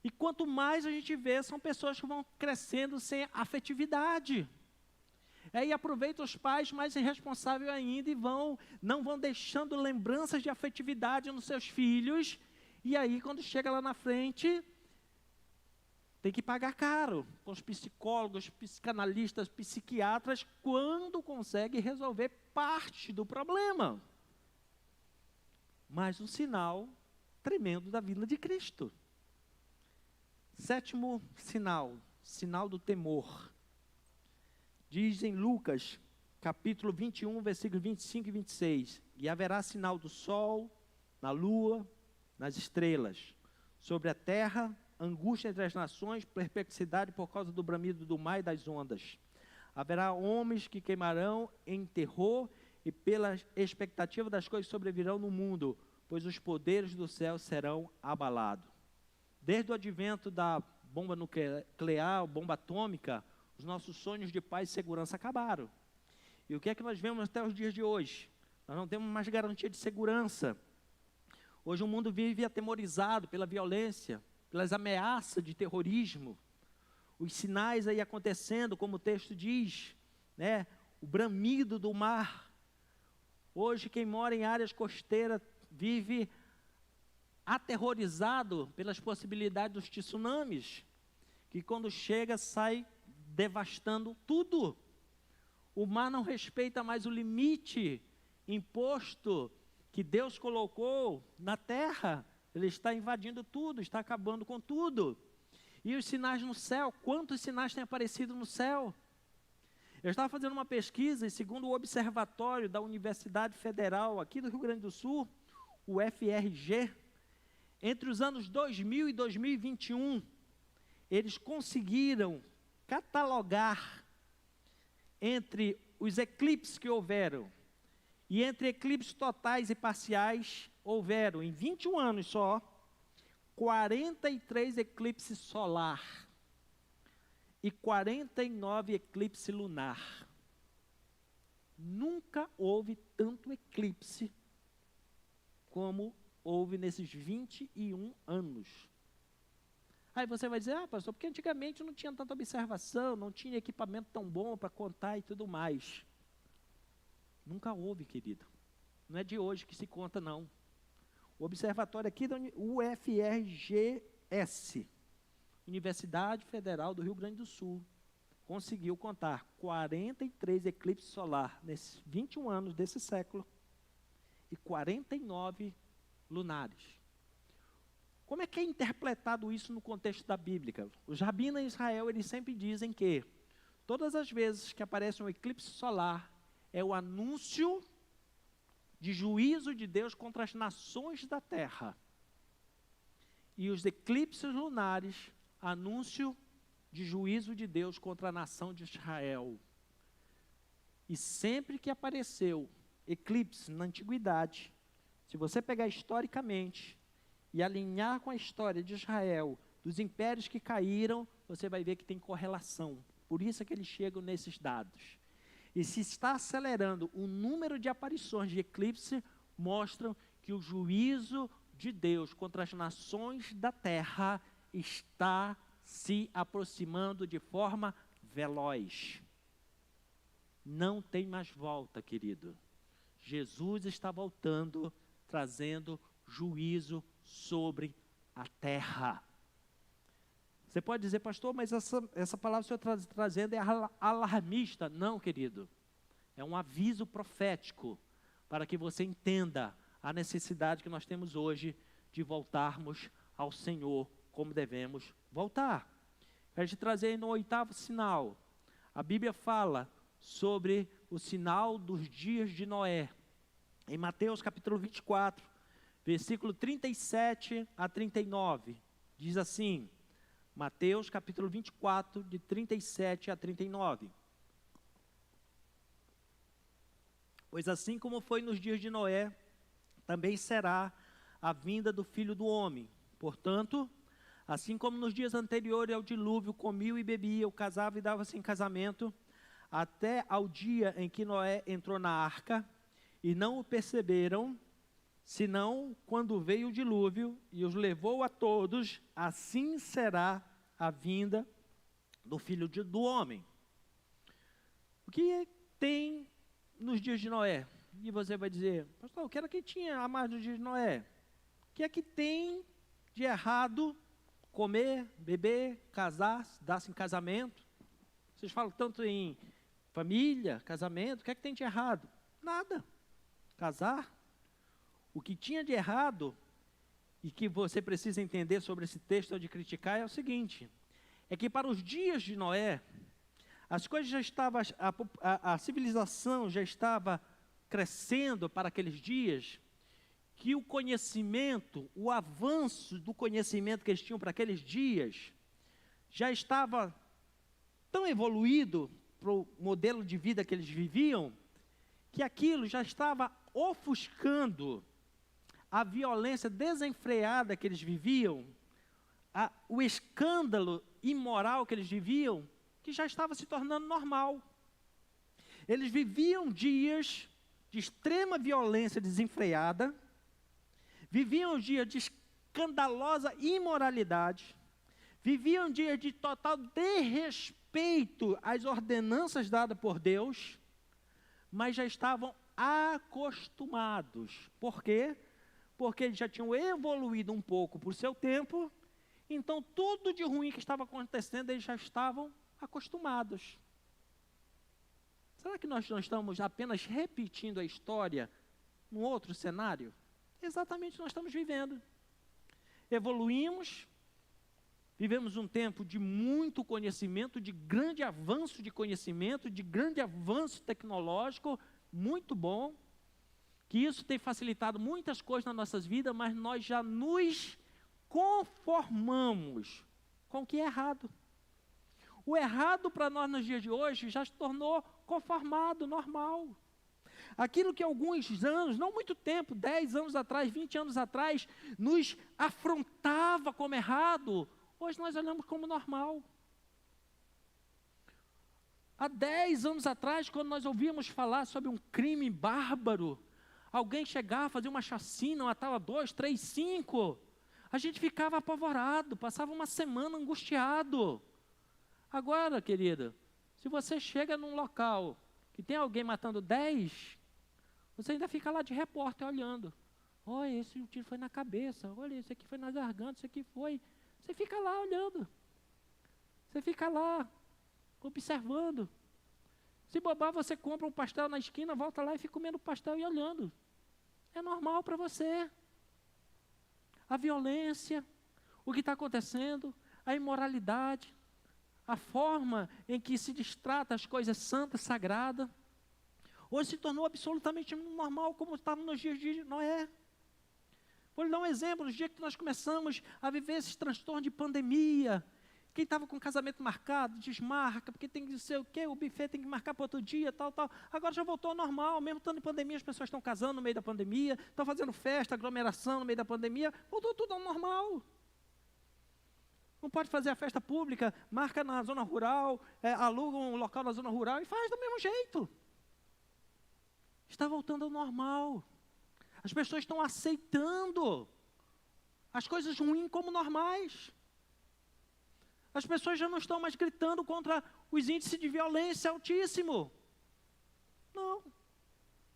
E quanto mais a gente vê, são pessoas que vão crescendo sem afetividade. E aproveitam os pais mais irresponsáveis ainda e não vão deixando lembranças de afetividade nos seus filhos. E aí, quando chega lá na frente, tem que pagar caro com os psicólogos, psicanalistas, psiquiatras, quando consegue resolver parte do problema. Mas um sinal tremendo da vinda de Cristo. 7º sinal, sinal do temor. Diz em Lucas, capítulo 21, versículos 25 e 26, e haverá sinal do sol, na lua, nas estrelas, sobre a terra, angústia entre as nações, perplexidade por causa do bramido do mar e das ondas. Haverá homens que queimarão em terror e pela expectativa das coisas que sobrevirão no mundo, pois os poderes do céu serão abalados. Desde o advento da bomba nuclear, bomba atômica, os nossos sonhos de paz e segurança acabaram. E o que é que nós vemos até os dias de hoje? Nós não temos mais garantia de segurança. Hoje o mundo vive atemorizado pela violência, pelas ameaças de terrorismo. Os sinais aí acontecendo, como o texto diz, né? O bramido do mar. Hoje quem mora em áreas costeiras vive aterrorizado pelas possibilidades dos tsunamis, que quando chega sai devastando tudo. O mar não respeita mais o limite imposto que Deus colocou na terra. Ele está invadindo tudo, está acabando com tudo. E os sinais no céu, quantos sinais têm aparecido no céu? Eu estava fazendo uma pesquisa e segundo o Observatório da Universidade Federal aqui do Rio Grande do Sul, o FRG, entre os anos 2000 e 2021, eles conseguiram catalogar entre os eclipses que houveram, e entre eclipses totais e parciais, houveram, em 21 anos só, 43 eclipses solar e 49 eclipse lunar. Nunca houve tanto eclipse como houve nesses 21 anos. Aí você vai dizer, pastor, porque antigamente não tinha tanta observação, não tinha equipamento tão bom para contar e tudo mais. Nunca houve, querido. Não é de hoje que se conta, não. O observatório aqui da UFRGS, Universidade Federal do Rio Grande do Sul, conseguiu contar 43 eclipses solar nesses 21 anos desse século e 49 lunares. Como é que é interpretado isso no contexto da Bíblia? Os rabinos em Israel, eles sempre dizem que todas as vezes que aparece um eclipse solar, é o anúncio de juízo de Deus contra as nações da terra. E os eclipses lunares, anúncio de juízo de Deus contra a nação de Israel. E sempre que apareceu eclipse na antiguidade, se você pegar historicamente e alinhar com a história de Israel, dos impérios que caíram, você vai ver que tem correlação. Por isso é que eles chegam nesses dados. E se está acelerando o número de aparições de eclipse, mostram que o juízo de Deus contra as nações da terra está se aproximando de forma veloz. Não tem mais volta, querido. Jesus está voltando, trazendo juízo sobre a terra. Você pode dizer, pastor, mas essa palavra que o senhor está trazendo é alarmista. Não, querido. É um aviso profético para que você entenda a necessidade que nós temos hoje de voltarmos ao Senhor como devemos voltar. Quero te trazer no 8º sinal. A Bíblia fala sobre o sinal dos dias de Noé. Em Mateus capítulo 24, versículo 37 a 39, diz assim, Mateus capítulo 24, de 37 a 39. Pois assim como foi nos dias de Noé, também será a vinda do Filho do Homem. Portanto, assim como nos dias anteriores ao dilúvio, comiam e bebiam, casavam e davam-se em casamento, até ao dia em que Noé entrou na arca, e não o perceberam, senão quando veio o dilúvio e os levou a todos, assim será a vinda do Filho do Homem. O que tem nos dias de Noé? E você vai dizer, pastor, o que era que tinha a mais nos dias de Noé? O que é que tem de errado comer, beber, casar, dar-se em casamento? Vocês falam tanto em família, casamento, o que é que tem de errado? Nada. Casar. O que tinha de errado, e que você precisa entender sobre esse texto de criticar, é o seguinte, é que para os dias de Noé, as coisas já estavam, a civilização já estava crescendo para aqueles dias, que o conhecimento, o avanço do conhecimento que eles tinham para aqueles dias, já estava tão evoluído para o modelo de vida que eles viviam, que aquilo já estava ofuscando a violência desenfreada que eles viviam, o escândalo imoral que eles viviam, que já estava se tornando normal. Eles viviam dias de extrema violência desenfreada, viviam dias de escandalosa imoralidade, viviam dias de total desrespeito às ordenanças dadas por Deus, mas já estavam acostumados. Por quê? Porque eles já tinham evoluído um pouco por seu tempo, então tudo de ruim que estava acontecendo, eles já estavam acostumados. Será que nós não estamos apenas repetindo a história num outro cenário? Exatamente o que nós estamos vivendo. Evoluímos, vivemos um tempo de muito conhecimento, de grande avanço de conhecimento, de grande avanço tecnológico, muito bom, que isso tem facilitado muitas coisas nas nossas vidas, mas nós já nos conformamos com o que é errado. O errado para nós nos dias de hoje já se tornou conformado, normal. Aquilo que alguns anos, não muito tempo, 10 anos atrás, 20 anos atrás, nos afrontava como errado, hoje nós olhamos como normal. Há 10 anos atrás, quando nós ouvíamos falar sobre um crime bárbaro, alguém chegar, fazer uma chacina, matava 2, 3, 5, a gente ficava apavorado, passava uma semana angustiado. Agora, querida, se você chega num local que tem alguém matando 10, você ainda fica lá de repórter olhando. Olha, esse tiro foi na cabeça, olha, esse aqui foi na garganta, esse aqui foi... Você fica lá olhando. Você fica lá observando. Se bobar, você compra um pastel na esquina, volta lá e fica comendo pastel e olhando. É normal para você. A violência, o que está acontecendo, a imoralidade, a forma em que se destrata as coisas santas, sagradas, hoje se tornou absolutamente normal, como estava nos dias de Noé. Vou lhe dar um exemplo, nos dias que nós começamos a viver esses transtornos de pandemia, quem estava com casamento marcado, desmarca, porque tem que não sei o quê, o buffet tem que marcar para outro dia, tal. Agora já voltou ao normal, mesmo estando em pandemia, as pessoas estão casando no meio da pandemia, estão fazendo festa, aglomeração no meio da pandemia, voltou tudo ao normal. Não pode fazer a festa pública, marca na zona rural, aluga um local na zona rural e faz do mesmo jeito. Está voltando ao normal. As pessoas estão aceitando as coisas ruins como normais. As pessoas já não estão mais gritando contra os índices de violência altíssimo. Não.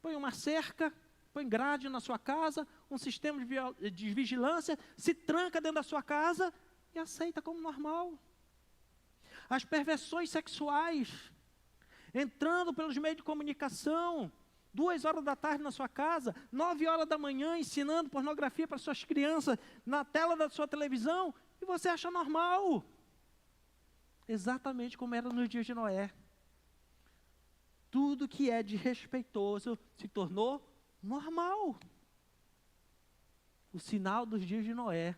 Põe uma cerca, põe grade na sua casa, um sistema de vigilância, se tranca dentro da sua casa e aceita como normal. As perversões sexuais, entrando pelos meios de comunicação, 2 horas da tarde na sua casa, 9 horas da manhã, ensinando pornografia para suas crianças na tela da sua televisão, e você acha normal. Exatamente como era nos dias de Noé. Tudo que é desrespeitoso se tornou normal. O sinal dos dias de Noé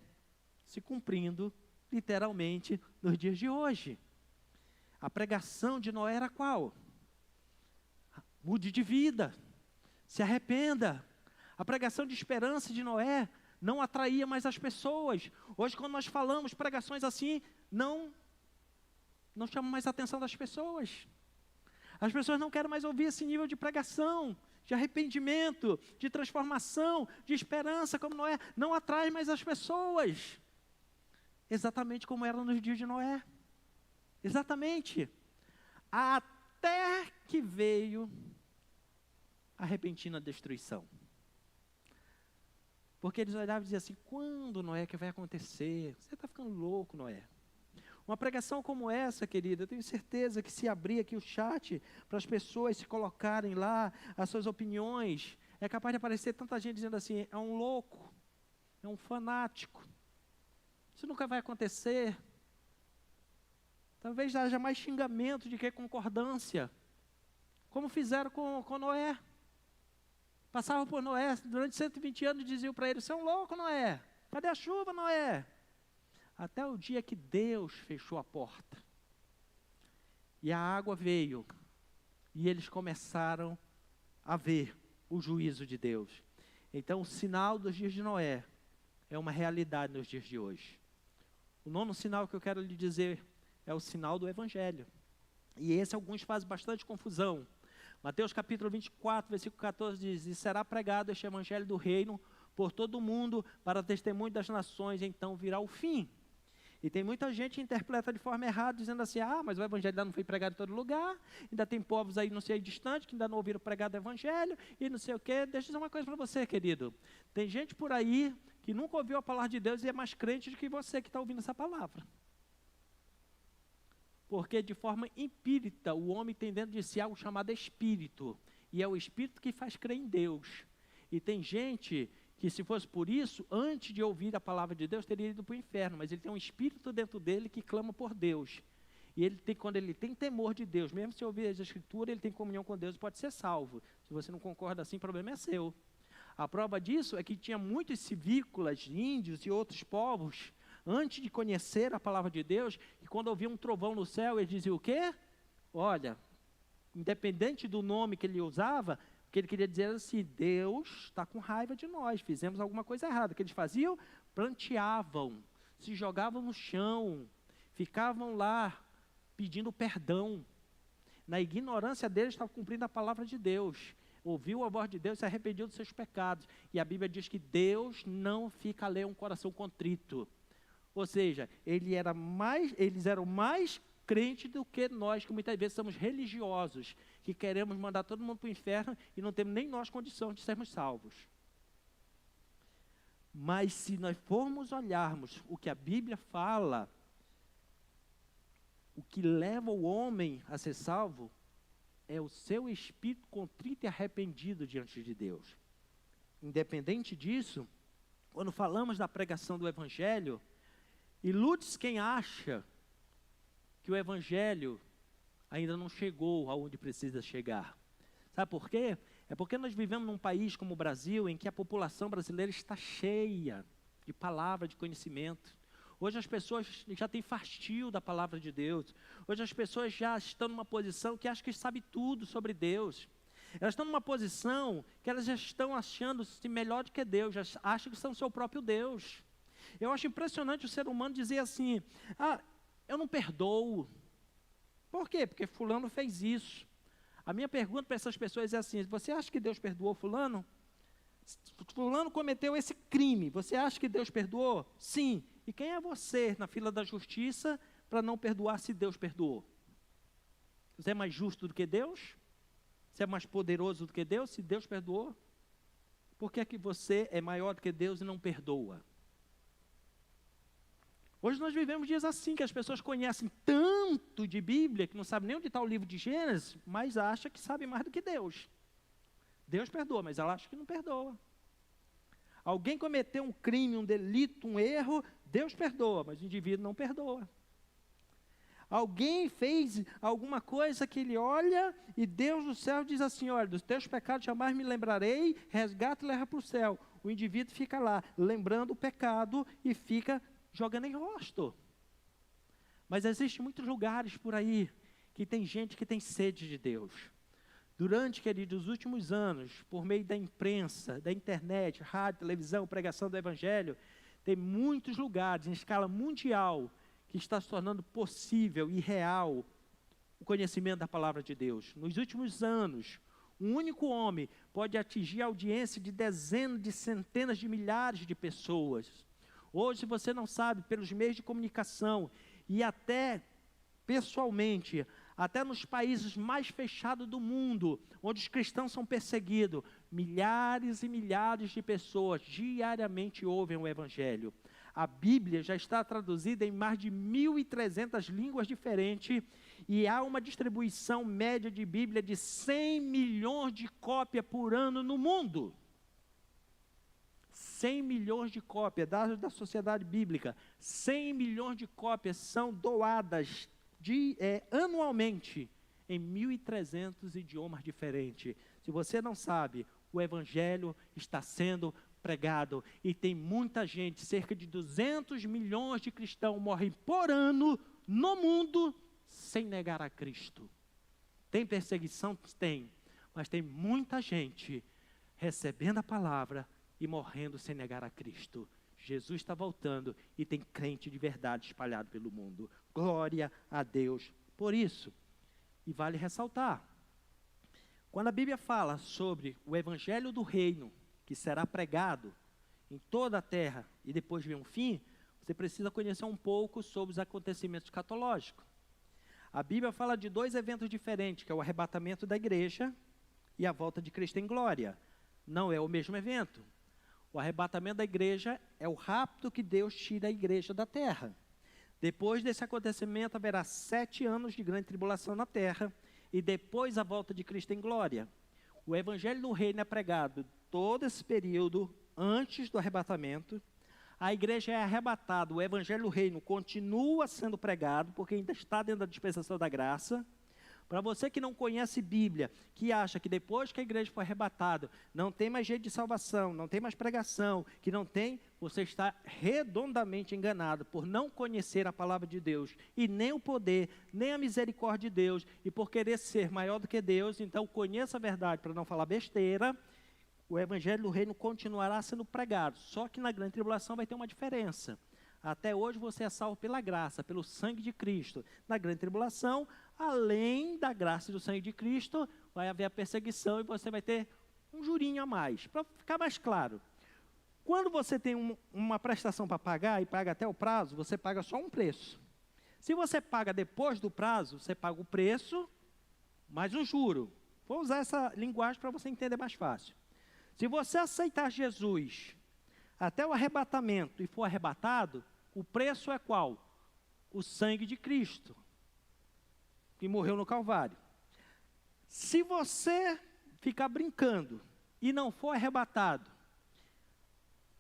se cumprindo, literalmente, nos dias de hoje. A pregação de Noé era qual? Mude de vida, se arrependa. A pregação de esperança de Noé não atraía mais as pessoas. Hoje, quando nós falamos pregações assim, não chama mais a atenção das pessoas. As pessoas não querem mais ouvir esse nível de pregação, de arrependimento, de transformação, de esperança, como Noé. Não atrai mais as pessoas. Exatamente como era nos dias de Noé. Exatamente. Até que veio a repentina destruição. Porque eles olhavam e diziam assim, quando, Noé, que vai acontecer? Você está ficando louco, Noé. Uma pregação como essa, querida, eu tenho certeza que se abrir aqui o chat, para as pessoas se colocarem lá, as suas opiniões, é capaz de aparecer tanta gente dizendo assim, é um louco, é um fanático, isso nunca vai acontecer. Talvez haja mais xingamento do que concordância, como fizeram com Noé. Passavam por Noé, durante 120 anos diziam para ele, você é um louco, Noé, cadê a chuva, Noé? Até o dia que Deus fechou a porta. E a água veio. E eles começaram a ver o juízo de Deus. Então, o sinal dos dias de Noé é uma realidade nos dias de hoje. O 9º sinal que eu quero lhe dizer é o sinal do Evangelho. E esse alguns fazem bastante confusão. Mateus capítulo 24, versículo 14 diz: e será pregado este evangelho do reino por todo o mundo, para testemunho das nações, então virá o fim. E tem muita gente que interpreta de forma errada, dizendo assim: ah, mas o evangelho ainda não foi pregado em todo lugar, ainda tem povos aí não sei distante, que ainda não ouviram pregar do evangelho, e não sei o quê. Deixa eu dizer uma coisa para você, querido. Tem gente por aí que nunca ouviu a palavra de Deus e é mais crente do que você que está ouvindo essa palavra. Porque de forma empírica, o homem tem dentro de si algo chamado espírito, e é o espírito que faz crer em Deus. E tem gente que, se fosse por isso, antes de ouvir a palavra de Deus, teria ido para o inferno, mas ele tem um espírito dentro dele que clama por Deus. E ele tem, quando ele tem temor de Deus, mesmo se ouvir as Escrituras, ele tem comunhão com Deus e pode ser salvo. Se você não concorda assim, o problema é seu. A prova disso é que tinha muitos civícolas, índios e outros povos, antes de conhecer a palavra de Deus, e quando ouviam um trovão no céu, eles diziam o quê? Olha, independente do nome que ele usava, o que ele queria dizer era assim: Deus está com raiva de nós, fizemos alguma coisa errada. O que eles faziam? Planteavam, se jogavam no chão, ficavam lá pedindo perdão. Na ignorância deles, estavam cumprindo a palavra de Deus. Ouviu a voz de Deus e se arrependeu dos seus pecados. E a Bíblia diz que Deus não fica a ler um coração contrito. Ou seja, eles eram mais crentes do que nós, que muitas vezes somos religiosos, que queremos mandar todo mundo para o inferno e não temos nem nós condição de sermos salvos. Mas se nós formos olharmos o que a Bíblia fala, o que leva o homem a ser salvo é o seu espírito contrito e arrependido diante de Deus. Independente disso, quando falamos da pregação do Evangelho, ilude-se quem acha que o Evangelho ainda não chegou aonde precisa chegar. Sabe por quê? É porque nós vivemos num país como o Brasil, em que a população brasileira está cheia de palavra, de conhecimento. Hoje as pessoas já têm fastio da palavra de Deus. Hoje as pessoas já estão numa posição que acham que sabem tudo sobre Deus. Elas estão numa posição que elas já estão achando-se melhor do que Deus, já acham que são o seu próprio Deus. Eu acho impressionante o ser humano dizer assim: ah, eu não perdoo. Por quê? Porque fulano fez isso. A minha pergunta para essas pessoas é assim: você acha que Deus perdoou fulano? Fulano cometeu esse crime, você acha que Deus perdoou? Sim. E quem é você na fila da justiça para não perdoar se Deus perdoou? Você é mais justo do que Deus? Você é mais poderoso do que Deus se Deus perdoou? Por que é que você é maior do que Deus e não perdoa? Hoje nós vivemos dias assim, que as pessoas conhecem tanto de Bíblia, que não sabem nem onde está o livro de Gênesis, mas acham que sabem mais do que Deus. Deus perdoa, mas ela acha que não perdoa. Alguém cometeu um crime, um delito, um erro, Deus perdoa, mas o indivíduo não perdoa. Alguém fez alguma coisa que ele olha e Deus do céu diz assim: olha, dos teus pecados jamais me lembrarei, resgata e leva para o céu. O indivíduo fica lá, lembrando o pecado e fica jogando em rosto. Mas existem muitos lugares por aí que tem gente que tem sede de Deus. Durante, queridos, os últimos anos, por meio da imprensa, da internet, rádio, televisão, pregação do Evangelho, tem muitos lugares em escala mundial que está se tornando possível e real o conhecimento da palavra de Deus. Nos últimos anos, um único homem pode atingir a audiência de dezenas, de centenas de milhares de pessoas. Hoje, se você não sabe, pelos meios de comunicação e até pessoalmente, até nos países mais fechados do mundo, onde os cristãos são perseguidos, milhares e milhares de pessoas diariamente ouvem o Evangelho. A Bíblia já está traduzida em mais de 1.300 línguas diferentes e há uma distribuição média de Bíblia de 100 milhões de cópias por ano no mundo. 100 milhões de cópias, dados da Sociedade Bíblica, 100 milhões de cópias são doadas anualmente em 1.300 idiomas diferentes. Se você não sabe, o Evangelho está sendo pregado e tem muita gente, cerca de 200 milhões de cristãos morrem por ano no mundo sem negar a Cristo. Tem perseguição? Tem, mas tem muita gente recebendo a palavra e morrendo sem negar a Cristo. Jesus está voltando e tem crente de verdade espalhado pelo mundo. Glória a Deus por isso. E vale ressaltar, Quando a Bíblia fala sobre o evangelho do reino, que será pregado em toda a terra e depois vem um fim, você precisa conhecer um pouco sobre os acontecimentos escatológicos. A Bíblia fala de dois eventos diferentes, que é o arrebatamento da igreja e a volta de Cristo em glória. Não é o mesmo evento. O arrebatamento da igreja é o rapto que Deus tira a igreja da terra. Depois desse acontecimento haverá 7 anos de grande tribulação na terra e depois a volta de Cristo em glória. O evangelho do reino é pregado todo esse período antes do arrebatamento. A igreja é arrebatada, o evangelho do reino continua sendo pregado, porque ainda está dentro da dispensação da graça. Para você que não conhece Bíblia, que acha que depois que a igreja foi arrebatada, não tem mais jeito de salvação, não tem mais pregação, que não tem, você está redondamente enganado por não conhecer a palavra de Deus, e nem o poder, nem a misericórdia de Deus, e por querer ser maior do que Deus. Então conheça a verdade para não falar besteira. O evangelho do reino continuará sendo pregado, só que na grande tribulação vai ter uma diferença. Até hoje você é salvo pela graça, pelo sangue de Cristo. Na grande tribulação, além da graça e do sangue de Cristo, vai haver a perseguição e você vai ter um jurinho a mais. Para ficar mais claro, quando você tem uma prestação para pagar e paga até o prazo, você paga só um preço. Se você paga depois do prazo, você paga o preço mais um juro. Vou usar essa linguagem para você entender mais fácil. Se você aceitar Jesus até o arrebatamento e for arrebatado, o preço é qual? O sangue de Cristo, que morreu no Calvário. Se você ficar brincando e não for arrebatado,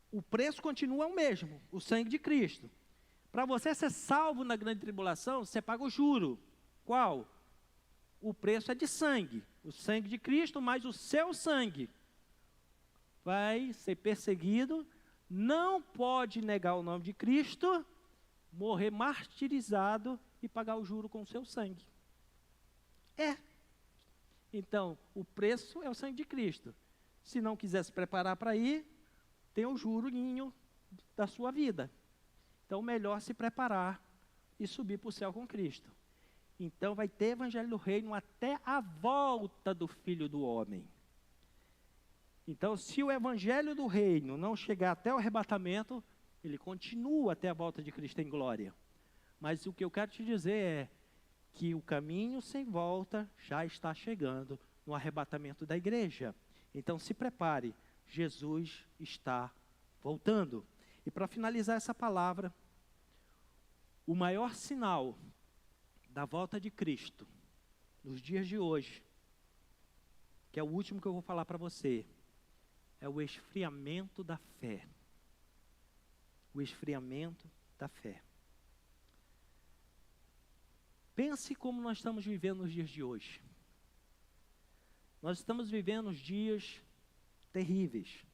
o preço continua o mesmo, o sangue de Cristo. Para você ser salvo na grande tribulação, você paga o juro. Qual? O preço é de sangue, o sangue de Cristo mais o seu sangue. Vai ser perseguido, não pode negar o nome de Cristo, morrer martirizado e pagar o juro com o seu sangue. Então, o preço é o sangue de Cristo. Se não quiser se preparar para ir, tem o jurinho da sua vida. Então, melhor se preparar e subir para o céu com Cristo. Então, vai ter evangelho do reino até a volta do Filho do Homem. Então, se o evangelho do reino não chegar até o arrebatamento, ele continua até a volta de Cristo em glória. Mas o que eu quero te dizer é que o caminho sem volta já está chegando no arrebatamento da igreja. Então, se prepare, Jesus está voltando. E para finalizar essa palavra, o maior sinal da volta de Cristo nos dias de hoje, que é o último que eu vou falar para você, é o esfriamento da fé. O esfriamento da fé. Pense como nós estamos vivendo nos dias de hoje. Nós estamos vivendo dias terríveis.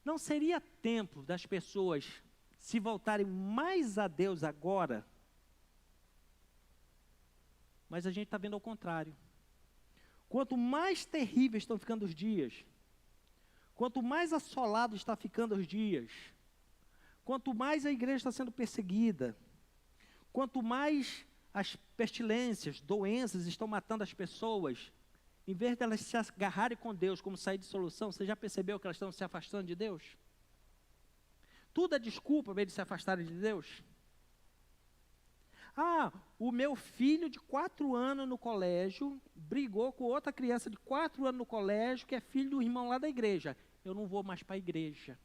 Não seria tempo das pessoas se voltarem mais a Deus agora? Mas a gente está vendo ao contrário. Quanto mais terríveis estão ficando os dias, quanto mais assolado está ficando os dias, quanto mais a igreja está sendo perseguida, quanto mais as pestilências, doenças estão matando as pessoas, em vez de elas se agarrarem com Deus como sair de solução, você já percebeu que elas estão se afastando de Deus? Tudo é desculpa para eles se afastarem de Deus? O meu filho de 4 anos no colégio brigou com outra criança de 4 anos no colégio, que é filho do irmão lá da igreja. Eu não vou mais para a igreja.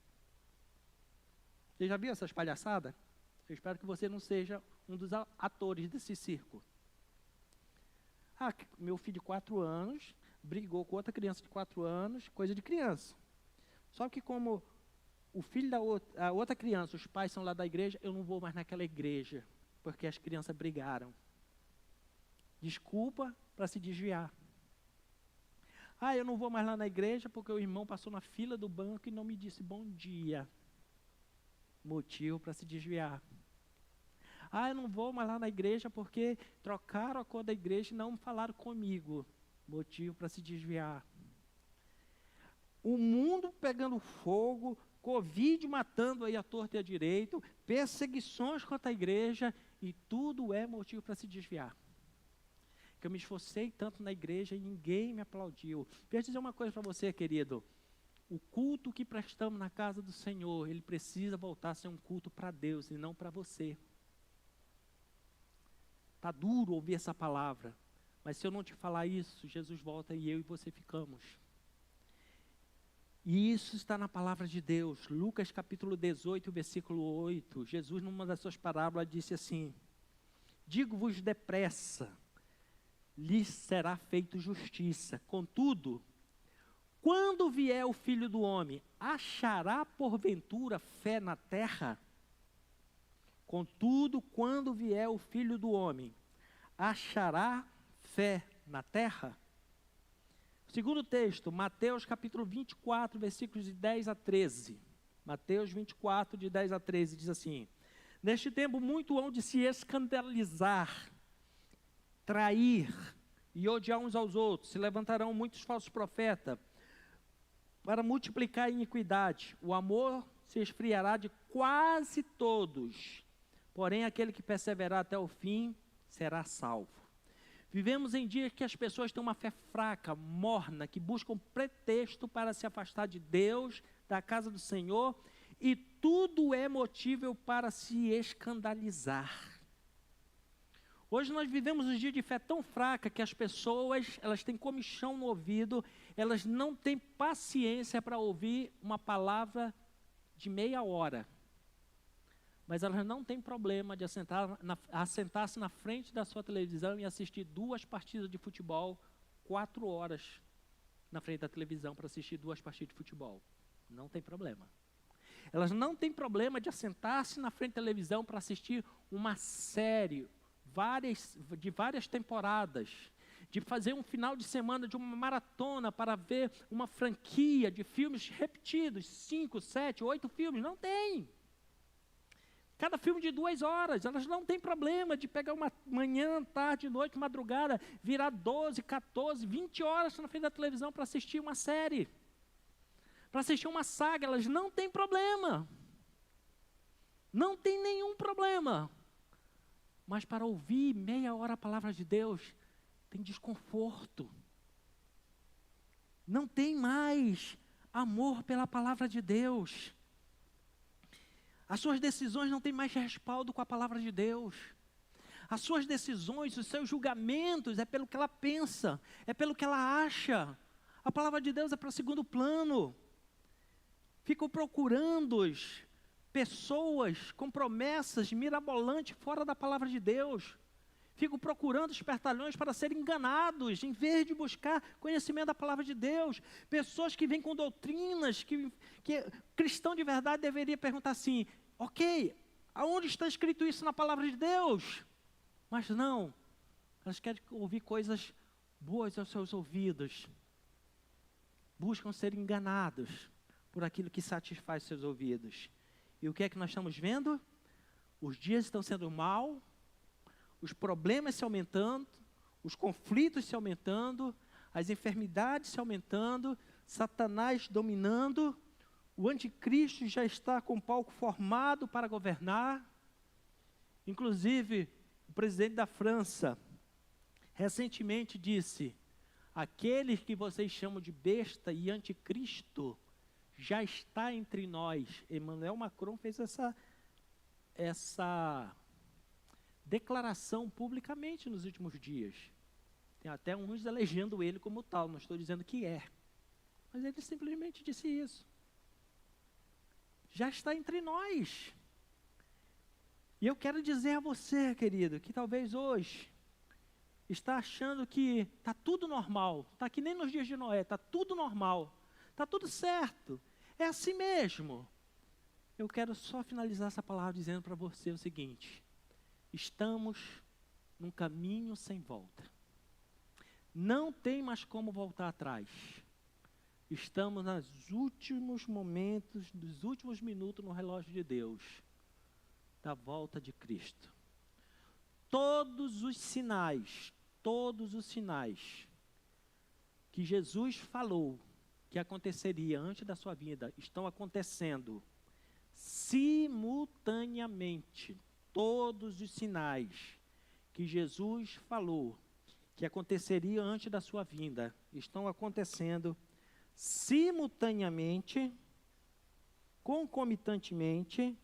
Você já viu essas palhaçadas? Eu espero que você não seja um dos atores desse circo. Meu filho de 4 anos brigou com outra criança de 4 anos, coisa de criança. Só que como o filho da outra criança, os pais são lá da igreja, eu não vou mais naquela igreja, porque as crianças brigaram. Desculpa para se desviar. Eu não vou mais lá na igreja porque o irmão passou na fila do banco e não me disse bom dia. Motivo para se desviar. Eu não vou mais lá na igreja porque trocaram a cor da igreja e não falaram comigo. Motivo para se desviar. O mundo pegando fogo, Covid matando aí a torta e a direito, perseguições contra a igreja, e tudo é motivo para se desviar. que eu me esforcei tanto na igreja e ninguém me aplaudiu. Deixa eu dizer uma coisa para você, querido. O culto que prestamos na casa do Senhor, ele precisa voltar a ser um culto para Deus e não para você. Está duro ouvir essa palavra, mas se eu não te falar isso, Jesus volta e eu e você ficamos. E isso está na palavra de Deus. Lucas capítulo 18, versículo 8. Jesus, numa das suas parábolas, disse assim: digo-vos depressa, lhes será feito justiça. Contudo, quando vier o Filho do Homem, achará porventura fé na terra? Contudo, quando vier o Filho do Homem, achará fé na terra? Segundo texto, Mateus capítulo 24, versículos de 10 a 13. Mateus 24, de 10 a 13, diz assim: neste tempo muito hão de se escandalizar, trair e odiar uns aos outros. Se levantarão muitos falsos profetas para multiplicar a iniquidade. O amor se esfriará de quase todos. Porém, aquele que perseverar até o fim será salvo. Vivemos em dias que as pessoas têm uma fé fraca, morna, que buscam pretexto para se afastar de Deus, da casa do Senhor, e tudo é motivo para se escandalizar. Hoje nós vivemos um dia de fé tão fraca que as pessoas, elas têm comichão no ouvido, elas não têm paciência para ouvir uma palavra de meia hora. Mas elas não têm problema de assentar-se na frente da sua televisão e assistir 2 partidas de futebol, 4 horas na frente da televisão para assistir 2 partidas de futebol. Não tem problema. Elas não têm problema de assentar-se na frente da televisão para assistir uma série, de várias temporadas, de fazer um final de semana de uma maratona para ver uma franquia de filmes repetidos, 5, 7, 8 filmes. Não tem. Cada filme de 2 horas, elas não têm problema de pegar uma manhã, tarde, noite, madrugada, virar 12, 14, 20 horas na frente da televisão para assistir uma série, para assistir uma saga. Elas não têm problema, não tem nenhum problema, mas para ouvir meia hora a palavra de Deus, tem desconforto, não tem mais amor pela palavra de Deus. As suas decisões não têm mais respaldo com a palavra de Deus. As suas decisões, os seus julgamentos, é pelo que ela pensa, é pelo que ela acha. A palavra de Deus é para segundo plano. Ficam procurando pessoas com promessas mirabolantes fora da palavra de Deus. Ficam procurando espertalhões para serem enganados, em vez de buscar conhecimento da palavra de Deus. Pessoas que vêm com doutrinas, que cristão de verdade deveria perguntar assim: ok, aonde está escrito isso na palavra de Deus? Mas não, elas querem ouvir coisas boas aos seus ouvidos. Buscam ser enganados por aquilo que satisfaz seus ouvidos. E o que é que nós estamos vendo? Os dias estão sendo maus, os problemas se aumentando, os conflitos se aumentando, as enfermidades se aumentando, Satanás dominando, o anticristo já está com o palco formado para governar. Inclusive, o presidente da França recentemente disse: aqueles que vocês chamam de besta e anticristo já está entre nós. Emmanuel Macron fez essa declaração publicamente nos últimos dias. Tem até uns elegendo ele como tal, não estou dizendo que é. Mas ele simplesmente disse isso. Já está entre nós. E eu quero dizer a você, querido, que talvez hoje está achando que está tudo normal, está que nem nos dias de Noé, está tudo normal, está tudo certo, é assim mesmo. Eu quero só finalizar essa palavra dizendo para você o seguinte: estamos num caminho sem volta. Não tem mais como voltar atrás. Estamos nos últimos momentos, nos últimos minutos no relógio de Deus, da volta de Cristo. Todos os sinais que Jesus falou que aconteceria antes da sua vinda, estão acontecendo simultaneamente. Todos os sinais que Jesus falou que aconteceria antes da sua vinda estão acontecendo simultaneamente, concomitantemente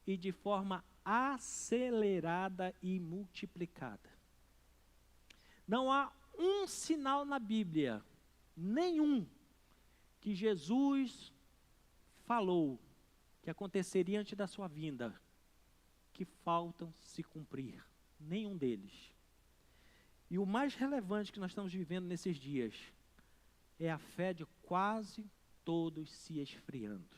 e de forma acelerada e multiplicada. Não há um sinal na Bíblia, nenhum, que Jesus falou que aconteceria antes da sua vinda, que faltam se cumprir. Nenhum deles. E o mais relevante que nós estamos vivendo nesses dias é a fé de quase todos se esfriando.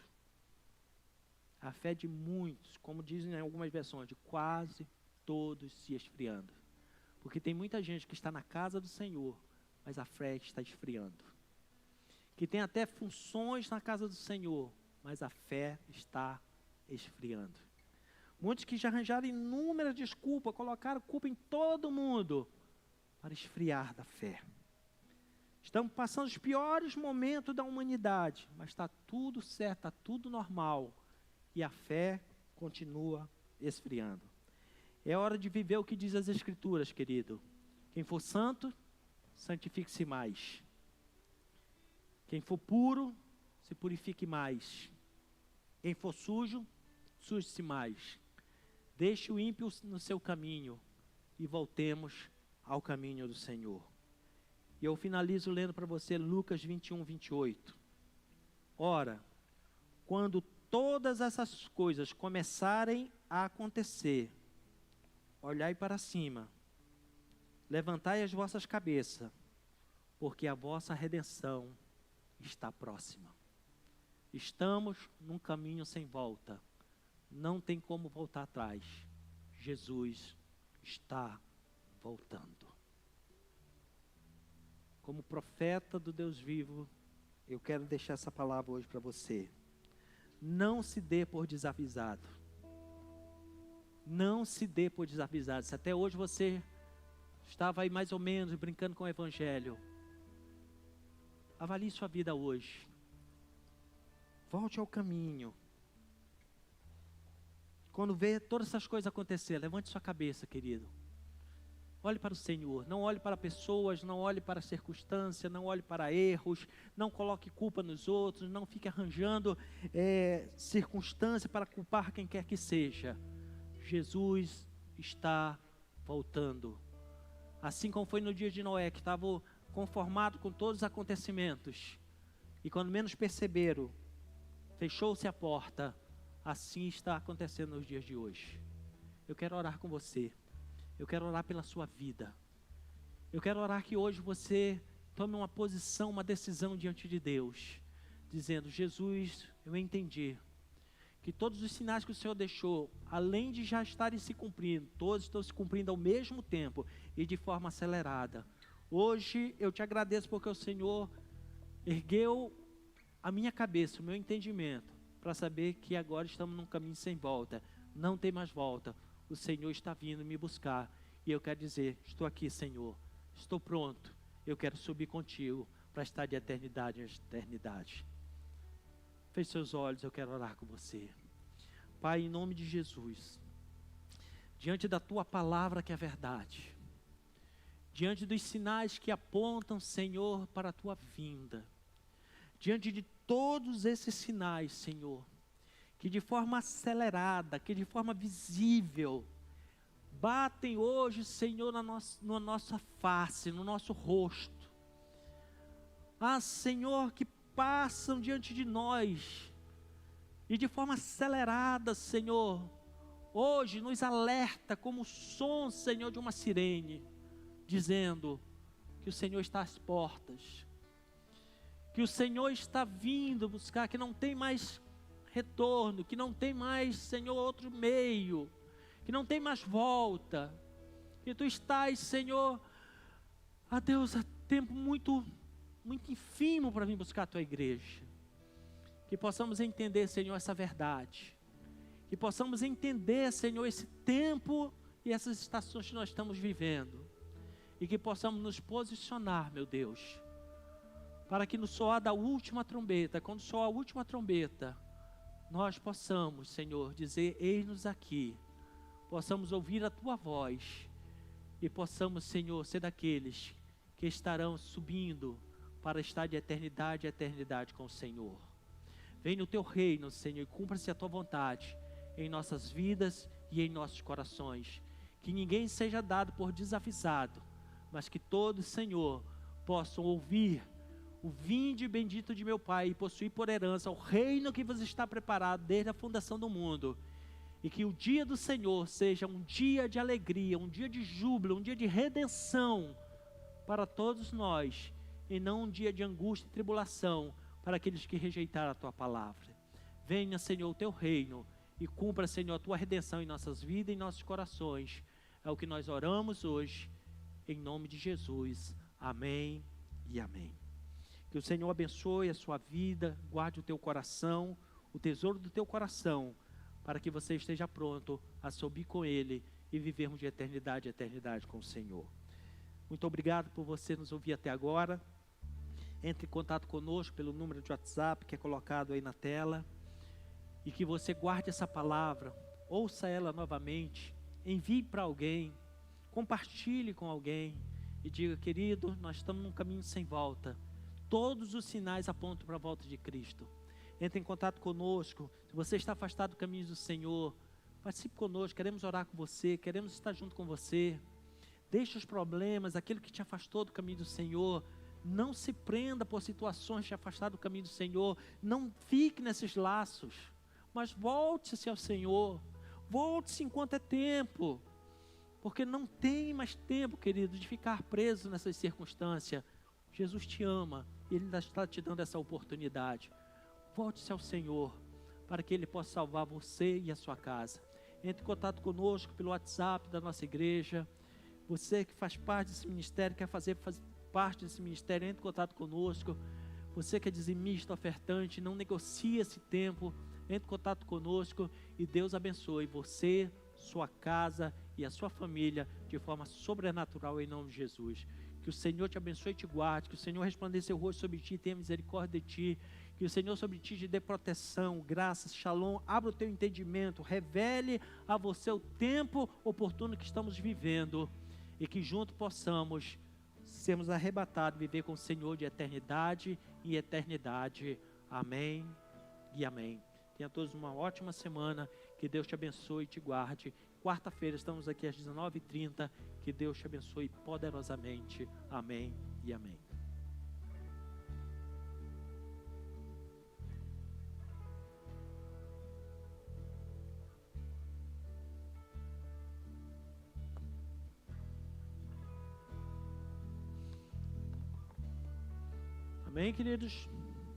A fé de muitos, como dizem em algumas versões, de quase todos se esfriando. Porque tem muita gente que está na casa do Senhor, mas a fé está esfriando. Que tem até funções na casa do Senhor, mas a fé está esfriando. Muitos que já arranjaram inúmeras desculpas, colocaram culpa em todo mundo, para esfriar da fé. Estamos passando os piores momentos da humanidade, mas está tudo certo, está tudo normal. E a fé continua esfriando. É hora de viver o que diz as Escrituras, querido. Quem for santo, santifique-se mais. Quem for puro, se purifique mais. Quem for sujo, suje-se mais. Deixe o ímpio no seu caminho e voltemos ao caminho do Senhor. E eu finalizo lendo para você Lucas 21, 28. Ora, quando todas essas coisas começarem a acontecer, olhai para cima, levantai as vossas cabeças, porque a vossa redenção está próxima. Estamos num caminho sem volta. Não tem como voltar atrás. Jesus está voltando. Como profeta do Deus vivo, eu quero deixar essa palavra hoje para você. Não se dê por desavisado. Não se dê por desavisado. Se até hoje você estava aí mais ou menos brincando com o Evangelho, avalie sua vida hoje. Volte ao caminho. Quando vê todas essas coisas acontecer, levante sua cabeça, querido. Olhe para o Senhor, não olhe para pessoas, não olhe para circunstâncias, não olhe para erros, não coloque culpa nos outros, não fique arranjando circunstância para culpar quem quer que seja. Jesus está voltando. Assim como foi no dia de Noé, que estava conformado com todos os acontecimentos, e quando menos perceberam, fechou-se a porta. Assim está acontecendo nos dias de hoje. Eu quero orar com você. Eu quero orar pela sua vida. Eu quero orar que hoje você tome uma posição, uma decisão diante de Deus, dizendo: Jesus, eu entendi que todos os sinais que o Senhor deixou, além de já estarem se cumprindo, todos estão se cumprindo ao mesmo tempo e de forma acelerada. Hoje eu te agradeço porque o Senhor ergueu a minha cabeça, o meu entendimento, para saber que agora estamos num caminho sem volta. Não tem mais volta. O Senhor está vindo me buscar. E eu quero dizer: estou aqui, Senhor. Estou pronto. Eu quero subir contigo para estar de eternidade em eternidade. Feche seus olhos, eu quero orar com você. Pai, em nome de Jesus, diante da Tua palavra que é verdade, diante dos sinais que apontam, Senhor, para a Tua vinda, diante de todos esses sinais, Senhor, que de forma acelerada, que de forma visível, batem hoje, Senhor, na nossa face, no nosso rosto. Ah, Senhor, que passam diante de nós, e de forma acelerada, Senhor, hoje nos alerta como o som, Senhor, de uma sirene, dizendo que o Senhor está às portas, que o Senhor está vindo buscar, que não tem mais retorno, que não tem mais, Senhor, outro meio, que não tem mais volta, que Tu estás, Senhor, a Deus, há tempo muito ínfimo para vir buscar a Tua igreja. Que possamos entender, Senhor, essa verdade, que possamos entender, Senhor, esse tempo e essas estações que nós estamos vivendo, e que possamos nos posicionar, meu Deus, para que no soar da última trombeta, quando soar a última trombeta, nós possamos, Senhor, dizer: eis-nos aqui, possamos ouvir a Tua voz e possamos, Senhor, ser daqueles que estarão subindo para estar de eternidade a eternidade com o Senhor. Venha o teu reino, Senhor, e cumpra-se a tua vontade em nossas vidas e em nossos corações. Que ninguém seja dado por desavisado, mas que todos, Senhor, possam ouvir o vinde bendito de meu Pai e possuir por herança o reino que vos está preparado desde a fundação do mundo. E que o dia do Senhor seja um dia de alegria, um dia de júbilo, um dia de redenção para todos nós, e não um dia de angústia e tribulação para aqueles que rejeitaram a tua palavra. Venha, Senhor, o teu reino e cumpra, Senhor, a tua redenção em nossas vidas e em nossos corações. É o que nós oramos hoje, em nome de Jesus. Amém e amém. Que o Senhor abençoe a sua vida, guarde o teu coração, o tesouro do teu coração, para que você esteja pronto a subir com Ele e vivermos de eternidade a eternidade com o Senhor. Muito obrigado por você nos ouvir até agora. Entre em contato conosco pelo número de WhatsApp que é colocado aí na tela. E que você guarde essa palavra, ouça ela novamente, envie para alguém, compartilhe com alguém e diga: querido, nós estamos num caminho sem volta. Todos os sinais apontam para a volta de Cristo. Entre em contato conosco. Se você está afastado do caminho do Senhor, participe conosco, queremos orar com você, queremos estar junto com você. Deixe os problemas, aquilo que te afastou do caminho do Senhor. Não se prenda por situações que te afastaram do caminho do Senhor. Não fique nesses laços, mas volte-se ao Senhor. Volte-se enquanto é tempo, porque não tem mais tempo, querido, de ficar preso nessas circunstâncias. Jesus te ama e Ele ainda está te dando essa oportunidade. Volte-se ao Senhor, para que Ele possa salvar você e a sua casa. Entre em contato conosco pelo WhatsApp da nossa igreja. Você que faz parte desse ministério, quer fazer parte desse ministério, entre em contato conosco. Você que é dizimista, ofertante, não negocia esse tempo, entre em contato conosco e Deus abençoe você, sua casa e a sua família de forma sobrenatural em nome de Jesus. Que o Senhor te abençoe e te guarde, que o Senhor resplandeça seu rosto sobre ti e tenha misericórdia de ti, que o Senhor sobre ti te dê proteção, graças, shalom, abra o teu entendimento, revele a você o tempo oportuno que estamos vivendo e que juntos possamos sermos arrebatados, viver com o Senhor de eternidade e eternidade. Amém e amém. Tenha todos uma ótima semana, que Deus te abençoe e te guarde. Quarta-feira estamos aqui às 19h30, que Deus te abençoe poderosamente. Amém e amém. Amém, queridos?